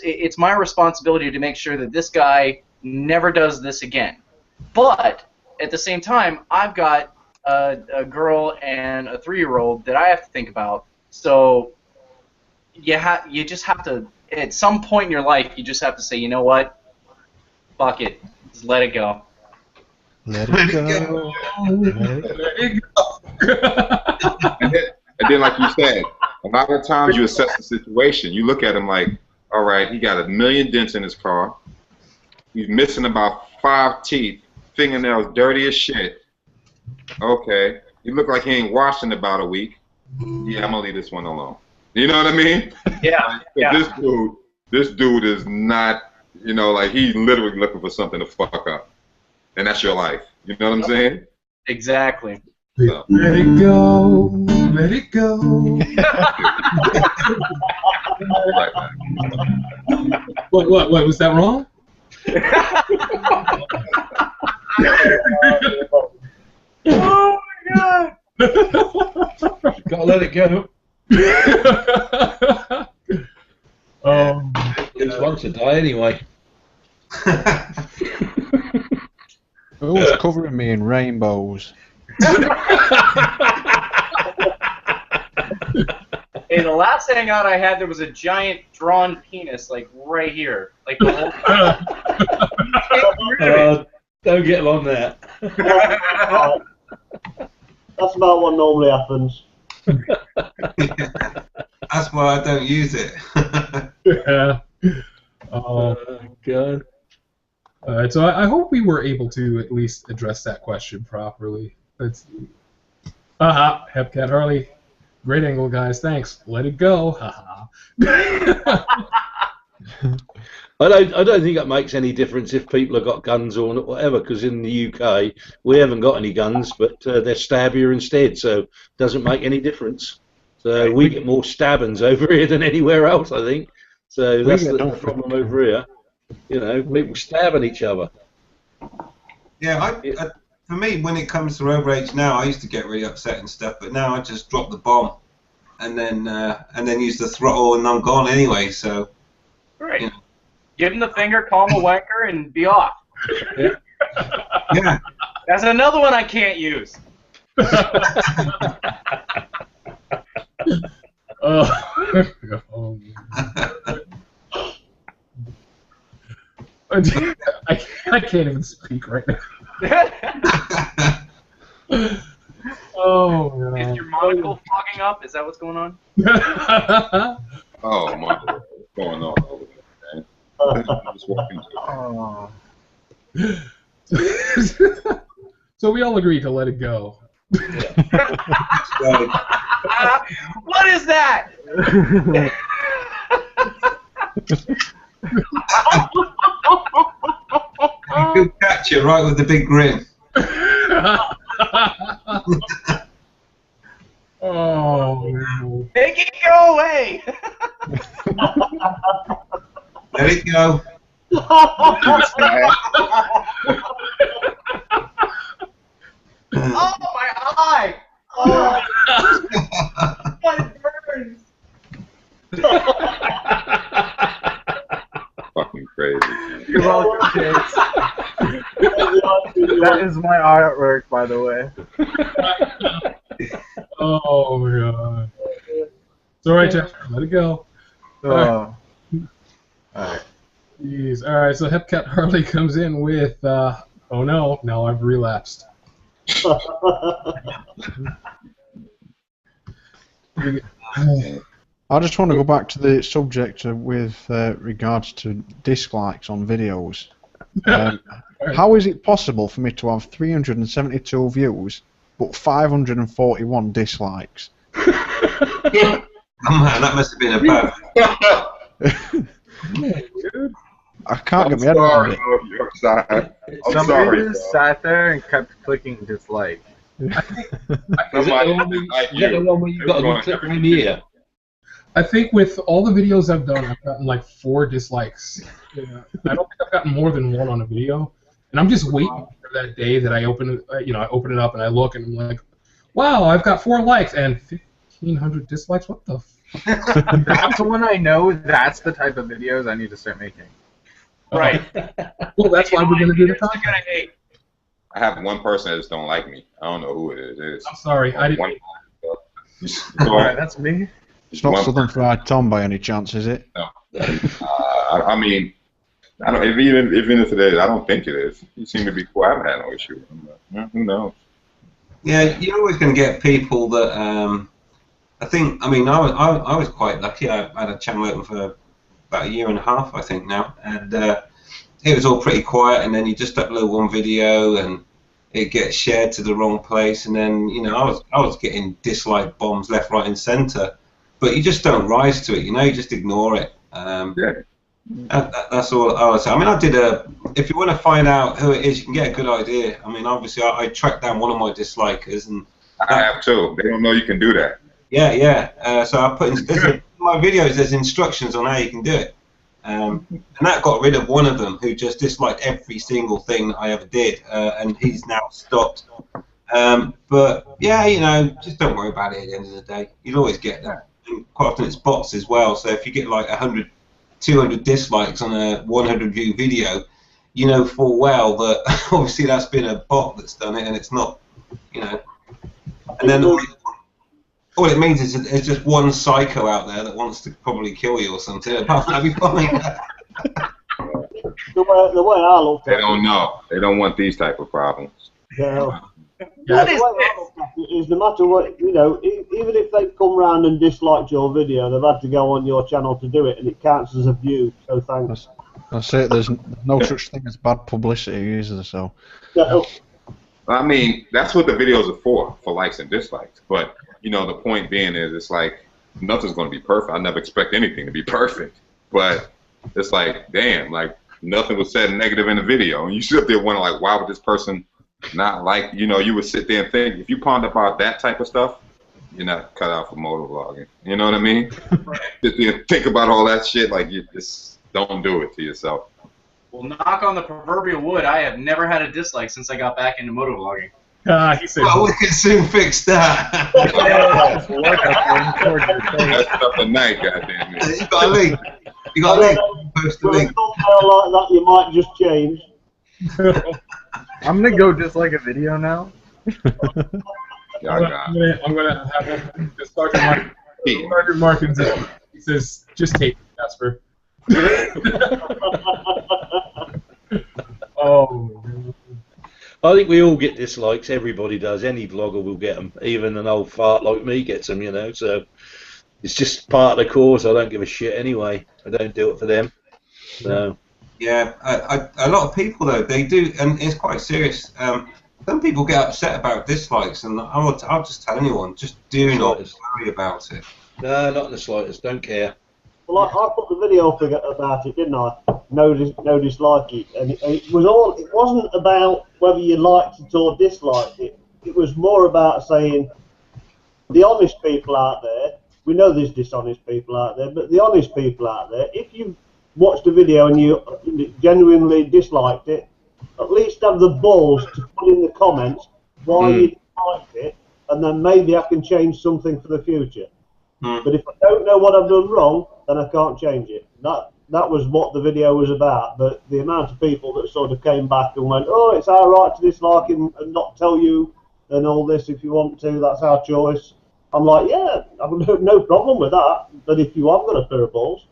it's my responsibility to make sure that this guy never does this again. But at the same time, I've got a girl and a 3-year-old that I have to think about. So you just have to, at some point in your life, you just have to say, you know what? Fuck it. Just let it go. Let it go. Let it go. And then, like you said, a lot of times you assess the situation. You look at him like, all right, he got 1 million dents in his car. He's missing about 5 teeth. Fingernails dirty as shit. Okay. He look like he ain't washed in about a week. Yeah, I'm gonna leave this one alone. You know what I mean? Yeah. This dude is not, like he's literally looking for something to fuck up. And that's your life. You know what I'm saying? Exactly. So. Let it go. Let it go. What? Was that wrong? Oh my god! Gotta let it go. It's wrong to die anyway. Who's covering me in rainbows? Hey, the last hangout I had, there was a giant drawn penis, like right here, like the whole time. Don't get on that. That's about what normally happens. That's why I don't use it. Yeah. Oh, God. all right, so I hope we were able to at least address that question properly. Let's see. Hepcat Harley. Great angle, guys. Thanks. Let it go. Haha. I don't think it makes any difference if people have got guns or whatever, because in the UK we haven't got any guns, but they're stab you instead, so it doesn't make any difference. So we get more stabbings over here than anywhere else, I think. So that's the problem over here. You know, people stabbing each other. Yeah, for me, when it comes to overage now, I used to get really upset and stuff, but now I just drop the bomb and then use the throttle, and I'm gone anyway. So. Right. You know. Give him the finger, call him a wanker, and be off. Yeah. Yeah. That's another one I can't use. Oh. I can't even speak right now. Oh, God. Is your monocle fogging up? Is that what's going on? Oh my God, what's going on over there, man? I'm just walking to So we all agree to let it go. What is that? He'll catch you right with the big grin. Oh. Make it go away! Let it go. Oh, my eye! Oh, it burns! fucking crazy. You're welcome, kids. That is my artwork, by the way. Oh, my God. It's all right, Jeff. Let it go. Oh. Alright. Jeez. Alright, so Hepcat Harley comes in with, oh no, now I've relapsed. I just want to go back to the subject with regards to dislikes on videos. How is it possible for me to have 372 views but 541 dislikes? Oh man, that must have been a bad. I can't get my head around it. I'm Somebody sorry. just sat there and kept clicking dislike. Is that the one where you got a good clip in the ear? I think with all the videos I've done, I've gotten like 4 dislikes. Yeah. I don't think I've gotten more than 1 on a video, and I'm just waiting for that day that I open it. I open it up and I look and I'm like, wow, I've got 4 likes and 1,500 dislikes. What the? That's when I know that's the type of videos I need to start making. Right. Well, that's why we're gonna do the talk. I have one person that just don't like me. I don't know who it is. I'm sorry, I didn't. Alright, that's me. It's not Southern Fried Tom by any chance, is it? No. I mean, I don't. Even if it is, I don't think it is. You seem to be cool. I haven't had no issue with him. But, who knows? Yeah, you're always going to get people that. I think. I mean, I was quite lucky. I had a channel open for about 1.5 years, I think now, and it was all pretty quiet. And then you just upload one video, and it gets shared to the wrong place, and then I was getting dislike bombs left, right, and centre. But you just don't rise to it, you just ignore it. Yeah. That's all I would say. I mean, if you want to find out who it is, you can get a good idea. I mean, obviously, I tracked down one of my dislikers. And I have too. They don't know you can do that. Yeah. So I put in my videos, there's instructions on how you can do it. And that got rid of one of them who just disliked every single thing that I ever did. And he's now stopped. But, yeah, just don't worry about it at the end of the day. You'll always get that. And quite often it's bots as well, so if you get like 100, 200 dislikes on a 100 view video, you know full well that obviously that's been a bot that's done it, and it's not, you know. And then all it means is there's just one psycho out there that wants to probably kill you or something. Apart from that, be fine. The way I look at They don't know. They don't want these type of problems. Yeah. The way I look at it is, no matter what, you know, even if they come round and disliked your video, they've had to go on your channel to do it, and it counts as a view. So thanks. That's it. There's no such thing as bad publicity, is there? So. No. I mean, that's what the videos are for likes and dislikes. But you know, the point being is, it's like nothing's going to be perfect. I never expect anything to be perfect. But it's like, damn, like nothing was said negative in the video, and you sit there wondering, like, why would this person not like? You know, you would sit there and think, if you ponder about that type of stuff, you're not cut out for motovlogging. You know what I mean? Sit there and think about all that shit. Like, you just don't do it to yourself. Well, knock on the proverbial wood, I have never had a dislike since I got back into motovlogging. He said, well, we can soon fix that. That's up at night, goddamn it. You got a link. You got a link. Post a With a link. thumbnail like that, you might just change. I'm gonna go dislike a video now. I'm gonna have him just Sergeant Markins. He says, "Just take it, Jasper." Oh. I think we all get dislikes. Everybody does. Any vlogger will get them. Even an old fart like me gets them, you know. So it's just part of the course. I don't give a shit anyway. I don't do it for them. So. Yeah, a lot of people though, they do, and it's quite serious. Some people get upset about dislikes, and I'll just tell anyone, just do not worry about it. No, not in the slightest. Don't care. Well, I put the video up about it, didn't I? No dislike it, and it wasn't about whether you liked it or disliked it. It was more about saying the honest people out there. We know there's dishonest people out there, but the honest people out there, if you watched a video and you genuinely disliked it, at least have the balls to put in the comments why you disliked it, and then maybe I can change something for the future. But if I don't know what I've done wrong, then I can't change it. That was what the video was about. But the amount of people that sort of came back and went, "Oh, it's our right to dislike and not tell you and all this if you want to. That's our choice." I'm like, yeah, I've no problem with that. But if you have got a pair of balls,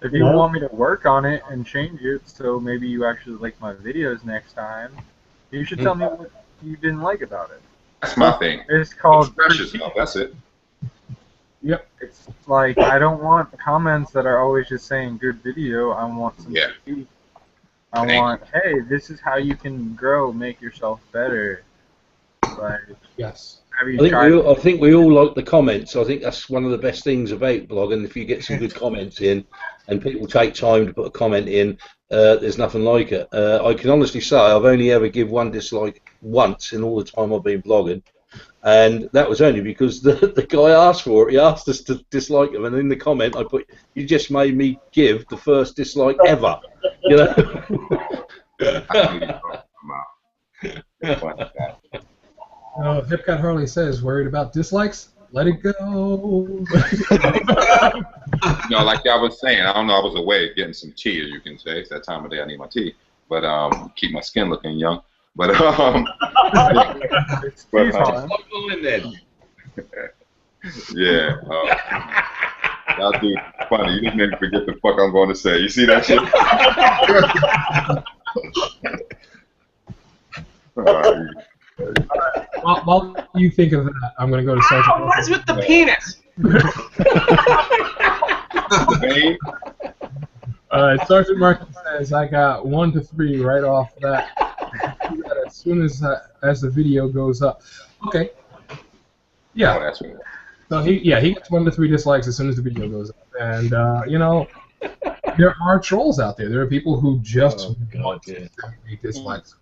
if you want me to work on it and change it, so maybe you actually like my videos next time, you should tell me what you didn't like about it. That's my thing. It's called express yourself. That's it. Yep. It's like, I don't want comments that are always just saying good video. I want some critique. I want, hey, this is how you can grow, make yourself better. Like, yes. I think we all like the comments. I think that's one of the best things about blogging. If you get some good comments in, and people take time to put a comment in, there's nothing like it. I can honestly say I've only ever given one dislike once in all the time I've been blogging. And that was only because the guy asked for it. He asked us to dislike him, and in the comment I put, "You just made me give the first dislike ever." You know. Hipcat Harley says, "Worried about dislikes? Let it go." You know, like I was saying, I don't know. I was away getting some tea, as you can say. It's that time of day I need my tea, but keep my skin looking young. But it's tea time. Yeah. Y'all do funny. You didn't even forget the fuck I'm going to say. You see that shit? While you think of that, I'm going to go to Sergeant. What is with the penis? Sergeant Martin says, "I got 1 to 3 right off that. As soon as the video goes up." Okay. Yeah. Oh, that's right. So he gets 1 to 3 dislikes as soon as the video goes up, and you know, there are trolls out there. There are people who just want to make dislikes.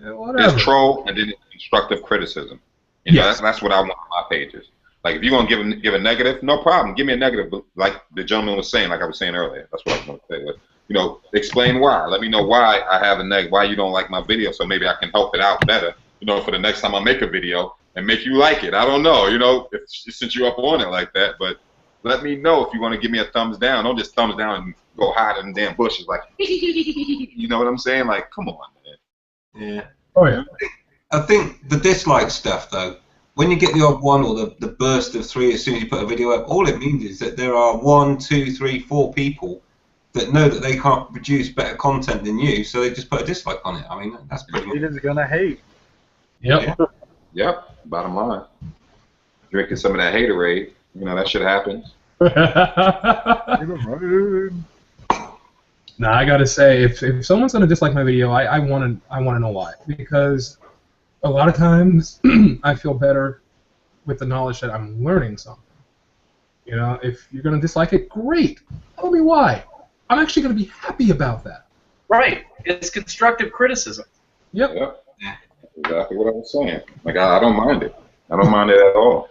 Whatever. It's troll and then it's constructive criticism. You know, that's what I want on my pages. Like, if you're gonna give a negative, no problem. Give me a negative, but like the gentleman was saying, like I was saying earlier. That's what I was gonna say. But, you know, explain why. Let me know why I have a negative, why you don't like my video, so maybe I can help it out better. You know, for the next time I make a video and make you like it. I don't know. You know, since you're up on it like that, but let me know if you want to give me a thumbs down. Don't just thumbs down and go hide in the damn bushes like, you know what I'm saying? Like, come on, man. Yeah. Oh yeah. I think the dislike stuff, though, when you get the odd one or the burst of 3 as soon as you put a video up, all it means is that there are 1, 2, 3, 4 people that know that they can't produce better content than you, so they just put a dislike on it. I mean, that's pretty much. Haters gonna hate. Yep. Yeah. Yep. Bottom line. Drinking some of that haterade, you know, that shit happens. Now I gotta say, if someone's gonna dislike my video, I wanna know why, because a lot of times I feel better with the knowledge that I'm learning something. You know, if you're gonna dislike it, great. Tell me why. I'm actually gonna be happy about that. Right. It's constructive criticism. Yep. Yep. Exactly what I was saying. Like, I don't mind it. I don't mind it at all.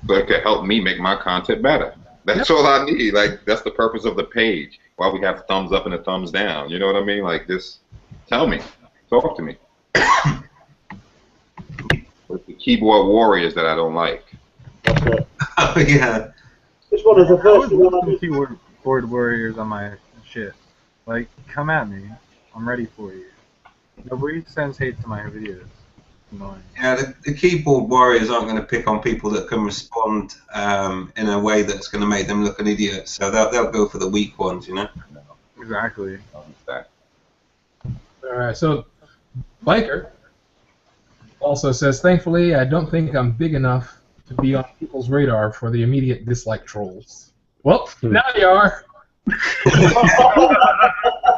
So it could help me make my content better. That's all I need. Like, that's the purpose of the page. Why we have thumbs up and a thumbs down. You know what I mean? Like, just tell me. Talk to me. It's the keyboard warriors that I don't like. Oh, yeah. This one is the I first would one. love some keyboard warriors on my shit. Like, come at me. I'm ready for you. Nobody sends hate to my videos. Annoying. Yeah, the keyboard warriors aren't going to pick on people that can respond in a way that's going to make them look an idiot. So they'll go for the weak ones, you know. Exactly. All right. So, Biker also says, thankfully, I don't think I'm big enough to be on people's radar for the immediate dislike trolls. Well, now you are.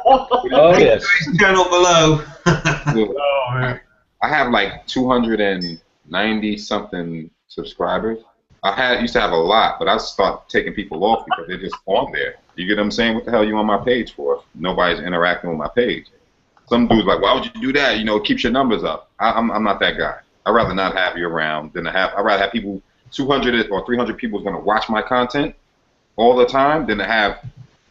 Oh, yes. Channel below. Oh, man. I have like 290-something subscribers. Used to have a lot, but I started taking people off because they're just on there. You get what I'm saying? What the hell are you on my page for? Nobody's interacting with my page. Some dude's like, why would you do that? You know, it keeps your numbers up. I'm not that guy. I'd rather not have you around than I'd rather have people, 200 or 300 people is going to watch my content all the time than to have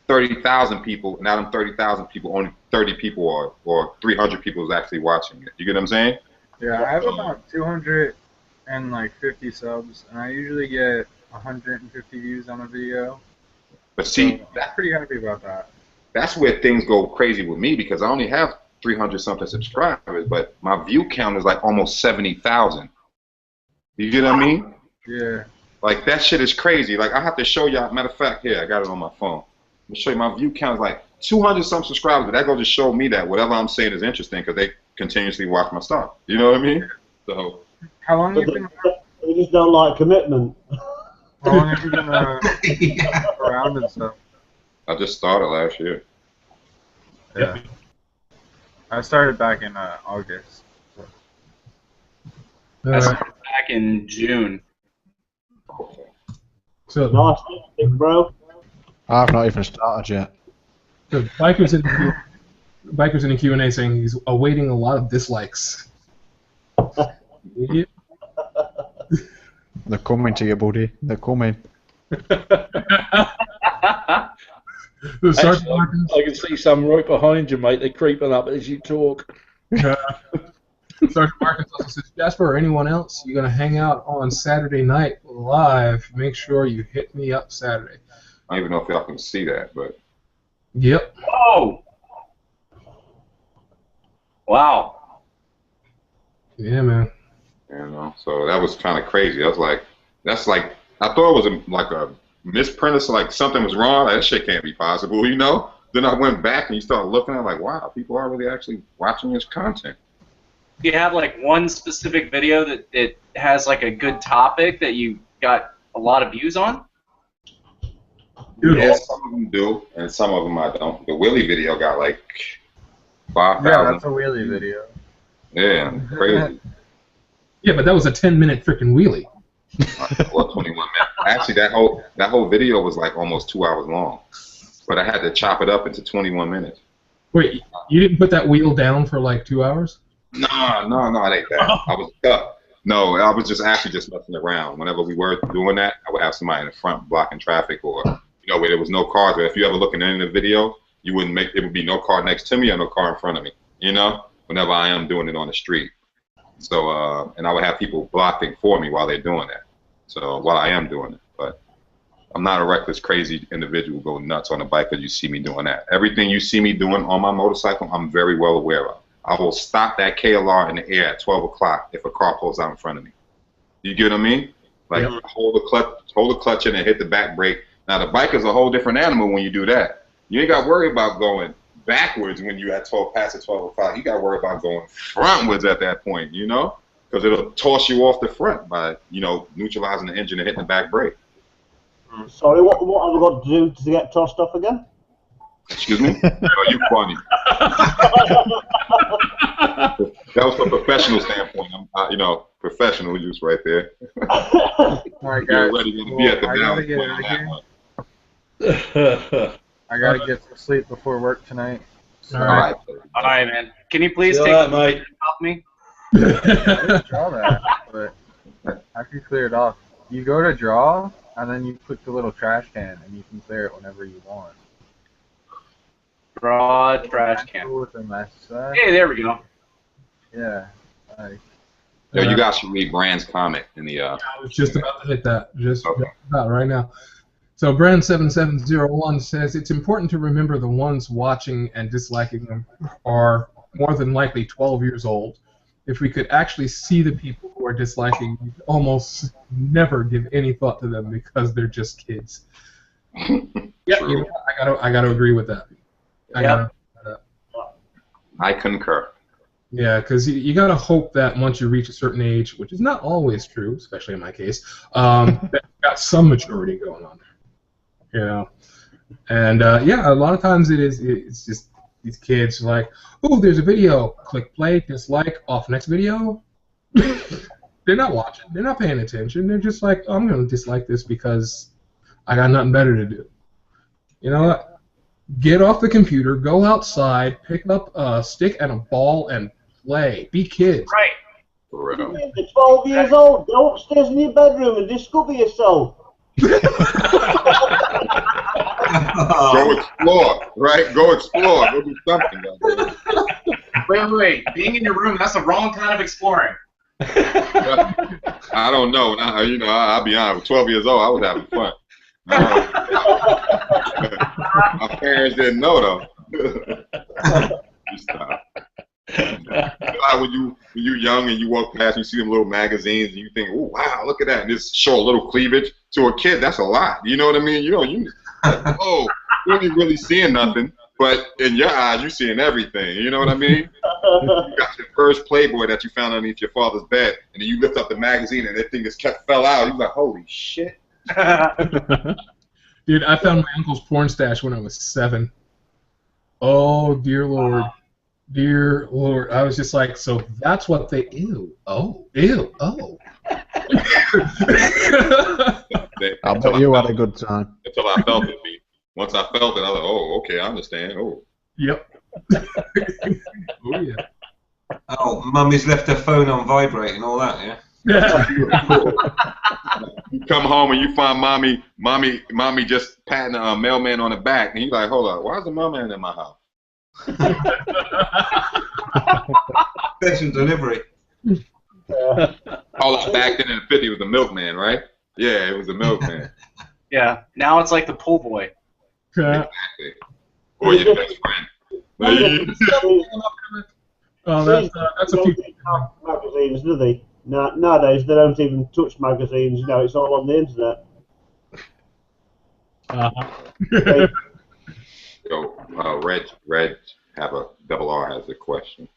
30,000 people, and out of 30,000 people, only 30 people or 300 people is actually watching it. You get what I'm saying? Yeah, I have about 250 subs, and I usually get 150 views on a video. But see, So I'm pretty happy about that. That's where things go crazy with me because I only have 300-something subscribers, but my view count is like almost 70,000. You get what I mean? Yeah. Like, that shit is crazy. Like, I have to show y'all. Matter of fact, here, I got it on my phone. Let me show you my view count is like 200-some subscribers, but that goes to show me that whatever I'm saying is interesting because they continuously watch my stuff. You know what I mean? So. How long have you been They just don't like commitment. How long have you been around and stuff? I just started last year. Yeah. I started back in August. I started back in June. So, Nice, big bro. I've not even started yet. so Biker's in the Q&A saying he's awaiting a lot of dislikes. Idiot. They're coming to you, buddy. They're coming. Sergeant Actually, Markins. I can see some right behind you, mate. They're creeping up as you talk. Sergeant Markins also says, Jasper or anyone else, you're going to hang out on Saturday night live. Make sure you hit me up Saturday. I don't even know if y'all can see that, but. Yep. Whoa! Wow. Yeah, man. You know, so that was kind of crazy. I was like, that's like, I thought it was like a misprint, so like something was wrong. Like, that shit can't be possible, you know? Then I went back and you start looking at it like, wow, people are really actually watching this content. Do you have like one specific video that it has like a good topic that you got a lot of views on? Yeah, some of them do, and some of them I don't. The Willie video got like 5,000. Yeah, that's a wheelie video. Yeah, crazy. Yeah, but that was a 10-minute freaking wheelie. Well, 21 minutes. Actually, that whole video was like almost 2 hours long, but I had to chop it up into 21 minutes. Wait, you didn't put that wheel down for like 2 hours? No, it ain't that. I was stuck. No, I was just messing around. Whenever we were doing that, I would have somebody in the front blocking traffic, or where there was no cars. Or if you ever look in the video, it would be no car next to me or no car in front of me. Whenever I am doing it on the street. So, and I would have people blocking for me while they're doing that. So while I am doing it, but I'm not a reckless, crazy individual go nuts on a bike because you see me doing that. Everything you see me doing on my motorcycle, I'm very well aware of. I will stop that KLR in the air at 12 o'clock if a car pulls out in front of me. You get what I mean? Like hold the clutch in and hit the back brake. Now the bike is a whole different animal when you do that. You ain't got to worry about going backwards when you at past the 12 o'clock. You got to worry about going frontwards at that point, you know? Because it'll toss you off the front by, you know, neutralizing the engine and hitting the back brake. Sorry, what have I got to do to get tossed off again? Excuse me? Oh, you funny. That was from a professional standpoint. I'm, you know, professional use right there. All right, guys. You're ready to be at the I gotta get balance out point of on that one. I gotta get some sleep before work tonight. All right. All right, man. Can you please See take you the later, mate. off me? I didn't draw that, but I can clear it off. You go to draw, and then you click the little trash can, and you can clear it whenever you want. Draw trash can. With a message. Hey, there we go. Yeah. Nice. Yo, you guys should read Brand's comment in the. I was just about to hit that. Just about right now. So Brand7701 says it's important to remember the ones watching and disliking them are more than likely 12 years old. If we could actually see the people who are disliking, we'd almost never give any thought to them because they're just kids. Yeah, you know, I gotta agree with that. I concur. Yeah, because you gotta hope that once you reach a certain age, which is not always true, especially in my case, that you've got some maturity going on there. You know, and yeah, a lot of times it's just these kids like, oh, there's a video, click play, dislike, off next video. They're not watching, they're not paying attention. They're just like, oh, I'm gonna dislike this because I got nothing better to do. You know what? Get off the computer, go outside, pick up a stick and a ball, and play. Be kids. Right. For real. You're 12 years old. Go upstairs in your bedroom and discover yourself. Go explore, right? Go explore. Go do something. Wait. Being in your room, that's the wrong kind of exploring. I don't know. You know, I'll be honest. With 12 years old, I was having fun. My parents didn't know though. Stop. When you're young and you walk past and you see them little magazines and you think, oh wow, look at that, and just show a little cleavage to a kid, that's a lot. You know what I mean? You ain't really seeing nothing, but in your eyes you're seeing everything. You know what I mean? You got your first Playboy that you found underneath your father's bed, and then you lift up the magazine and that thing just fell out. You're like, holy shit. Dude, I found my uncle's porn stash when I was 7. Oh, dear Lord. Dear Lord. I was just like, so that's what they... Ew. Oh. Ew. Oh. I bet you had a good time. Until I felt it. Once I felt it, I was like, oh, okay, I understand. Oh. Yep. Oh, yeah. Oh, Mummy's left her phone on vibrate and all that, yeah? You come home and you find mommy just patting a mailman on the back, and you're like, hold on, why is the mailman in my house? Special delivery. Oh, back then in the 50s it was the milkman, right? Yeah, it was the milkman. Yeah, now it's like the pool boy. Exactly. Or your best friend. Oh, that's a few. Magazines, do they? Nowadays, they don't even touch magazines. You know, it's all on the internet. So, Red, have a double R has a question.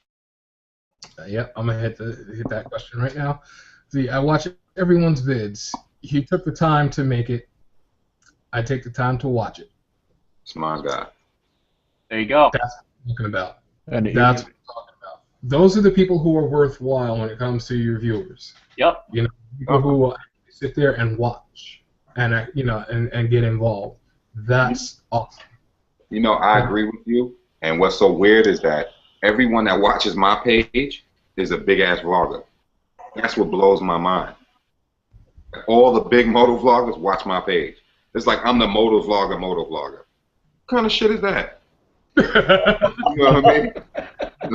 Yep, I'm gonna hit that question right now. See, I watch everyone's vids. He took the time to make it. I take the time to watch it. It's my guy. There you go. That's what I'm talking about. And That's what I'm talking about. Those are the people who are worthwhile when it comes to your viewers. Yep. You know, people who will sit there and watch and you know and get involved. That's awesome. You know, I agree with you. And what's so weird is that everyone that watches my page is a big ass vlogger. That's what blows my mind. All the big moto vloggers watch my page. It's like I'm the moto vlogger. What kind of shit is that? You know what I mean?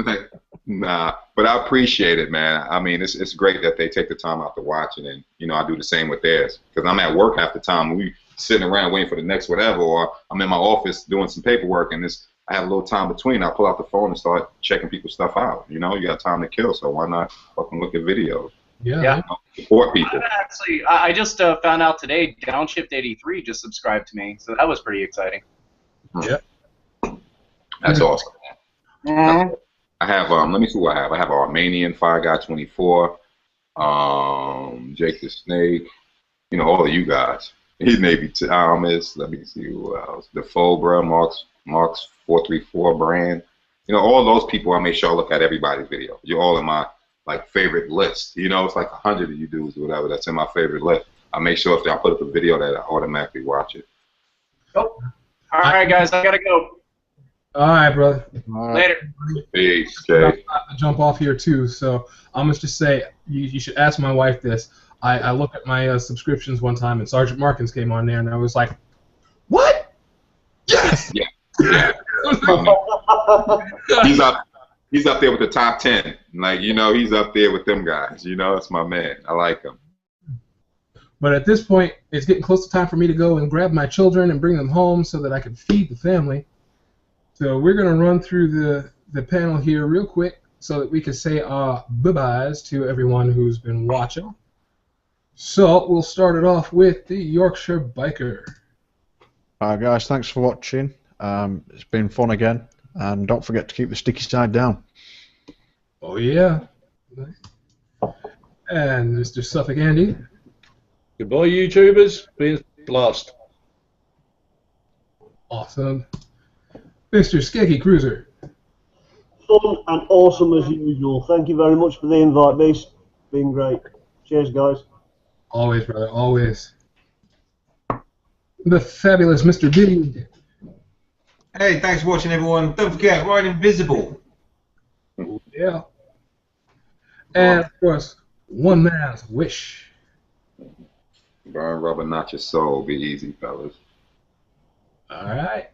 Like, nah, but I appreciate it, man. I mean, it's great that they take the time out to watch it, and you know, I do the same with theirs because I'm at work half the time. sitting around waiting for the next whatever, or I'm in my office doing some paperwork and I have a little time between. I pull out the phone and start checking people's stuff out. You know, you got time to kill, so why not fucking look at videos? Yeah. Yeah. You know, support people. Actually, I just found out today Downshift83 just subscribed to me, so that was pretty exciting. Yeah. That's awesome. Mm-hmm. I have let me see what I have. I have Armenian Fire Guy 24, Jake the Snake, you know, all of you guys. He's Navy Thomas. Let me see who else. The Fobra, Mark's 434 brand. You know, all those people. I make sure I look at everybody's video. You're all in my like favorite list. You know, it's like 100 of you dudes or whatever that's in my favorite list. I make sure if I put up a video that I automatically watch it. Oh. All right, guys, I gotta go. All right, brother. Later. Peace, I'm Jay. about to jump off here too, so I'm gonna just say you should ask my wife this. I looked at my subscriptions one time, and Sergeant Markins came on there, and I was like, "What? Yes!" Yeah. Yeah. He's up there with the top 10. Like, you know, he's up there with them guys. You know, that's my man. I like him. But at this point, it's getting close to time for me to go and grab my children and bring them home so that I can feed the family. So we're going to run through the panel here real quick so that we can say our bye-byes to everyone who's been watching. So we'll start it off with the Yorkshire Biker. Alright guys, thanks for watching. It's been fun again. And don't forget to keep the sticky side down. Oh yeah. And Mr. Suffolk Andy. Goodbye, YouTubers. Been a blast. Awesome. Mr. Skeggy Cruiser. Fun and awesome as usual. Thank you very much for the invite, Beast. Been great. Cheers, guys. Always, brother, always. The fabulous Mr. B. Hey, thanks for watching, everyone. Don't forget, ride invisible. Yeah. And, of course, one man's wish. Burn rubber, not your soul. Be easy, fellas. All right.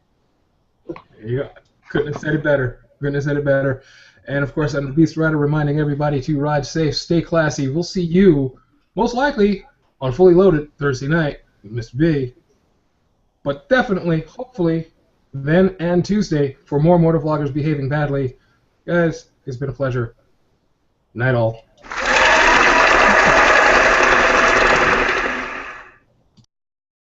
There you go. Couldn't have said it better. Couldn't have said it better. And, of course, I'm the Beast Rider reminding everybody to ride safe, stay classy. We'll see you, most likely, on Fully Loaded Thursday night with Mr. B. But definitely, hopefully, then and Tuesday for more Motovloggers Behaving Badly. Guys, it's been a pleasure. Night all.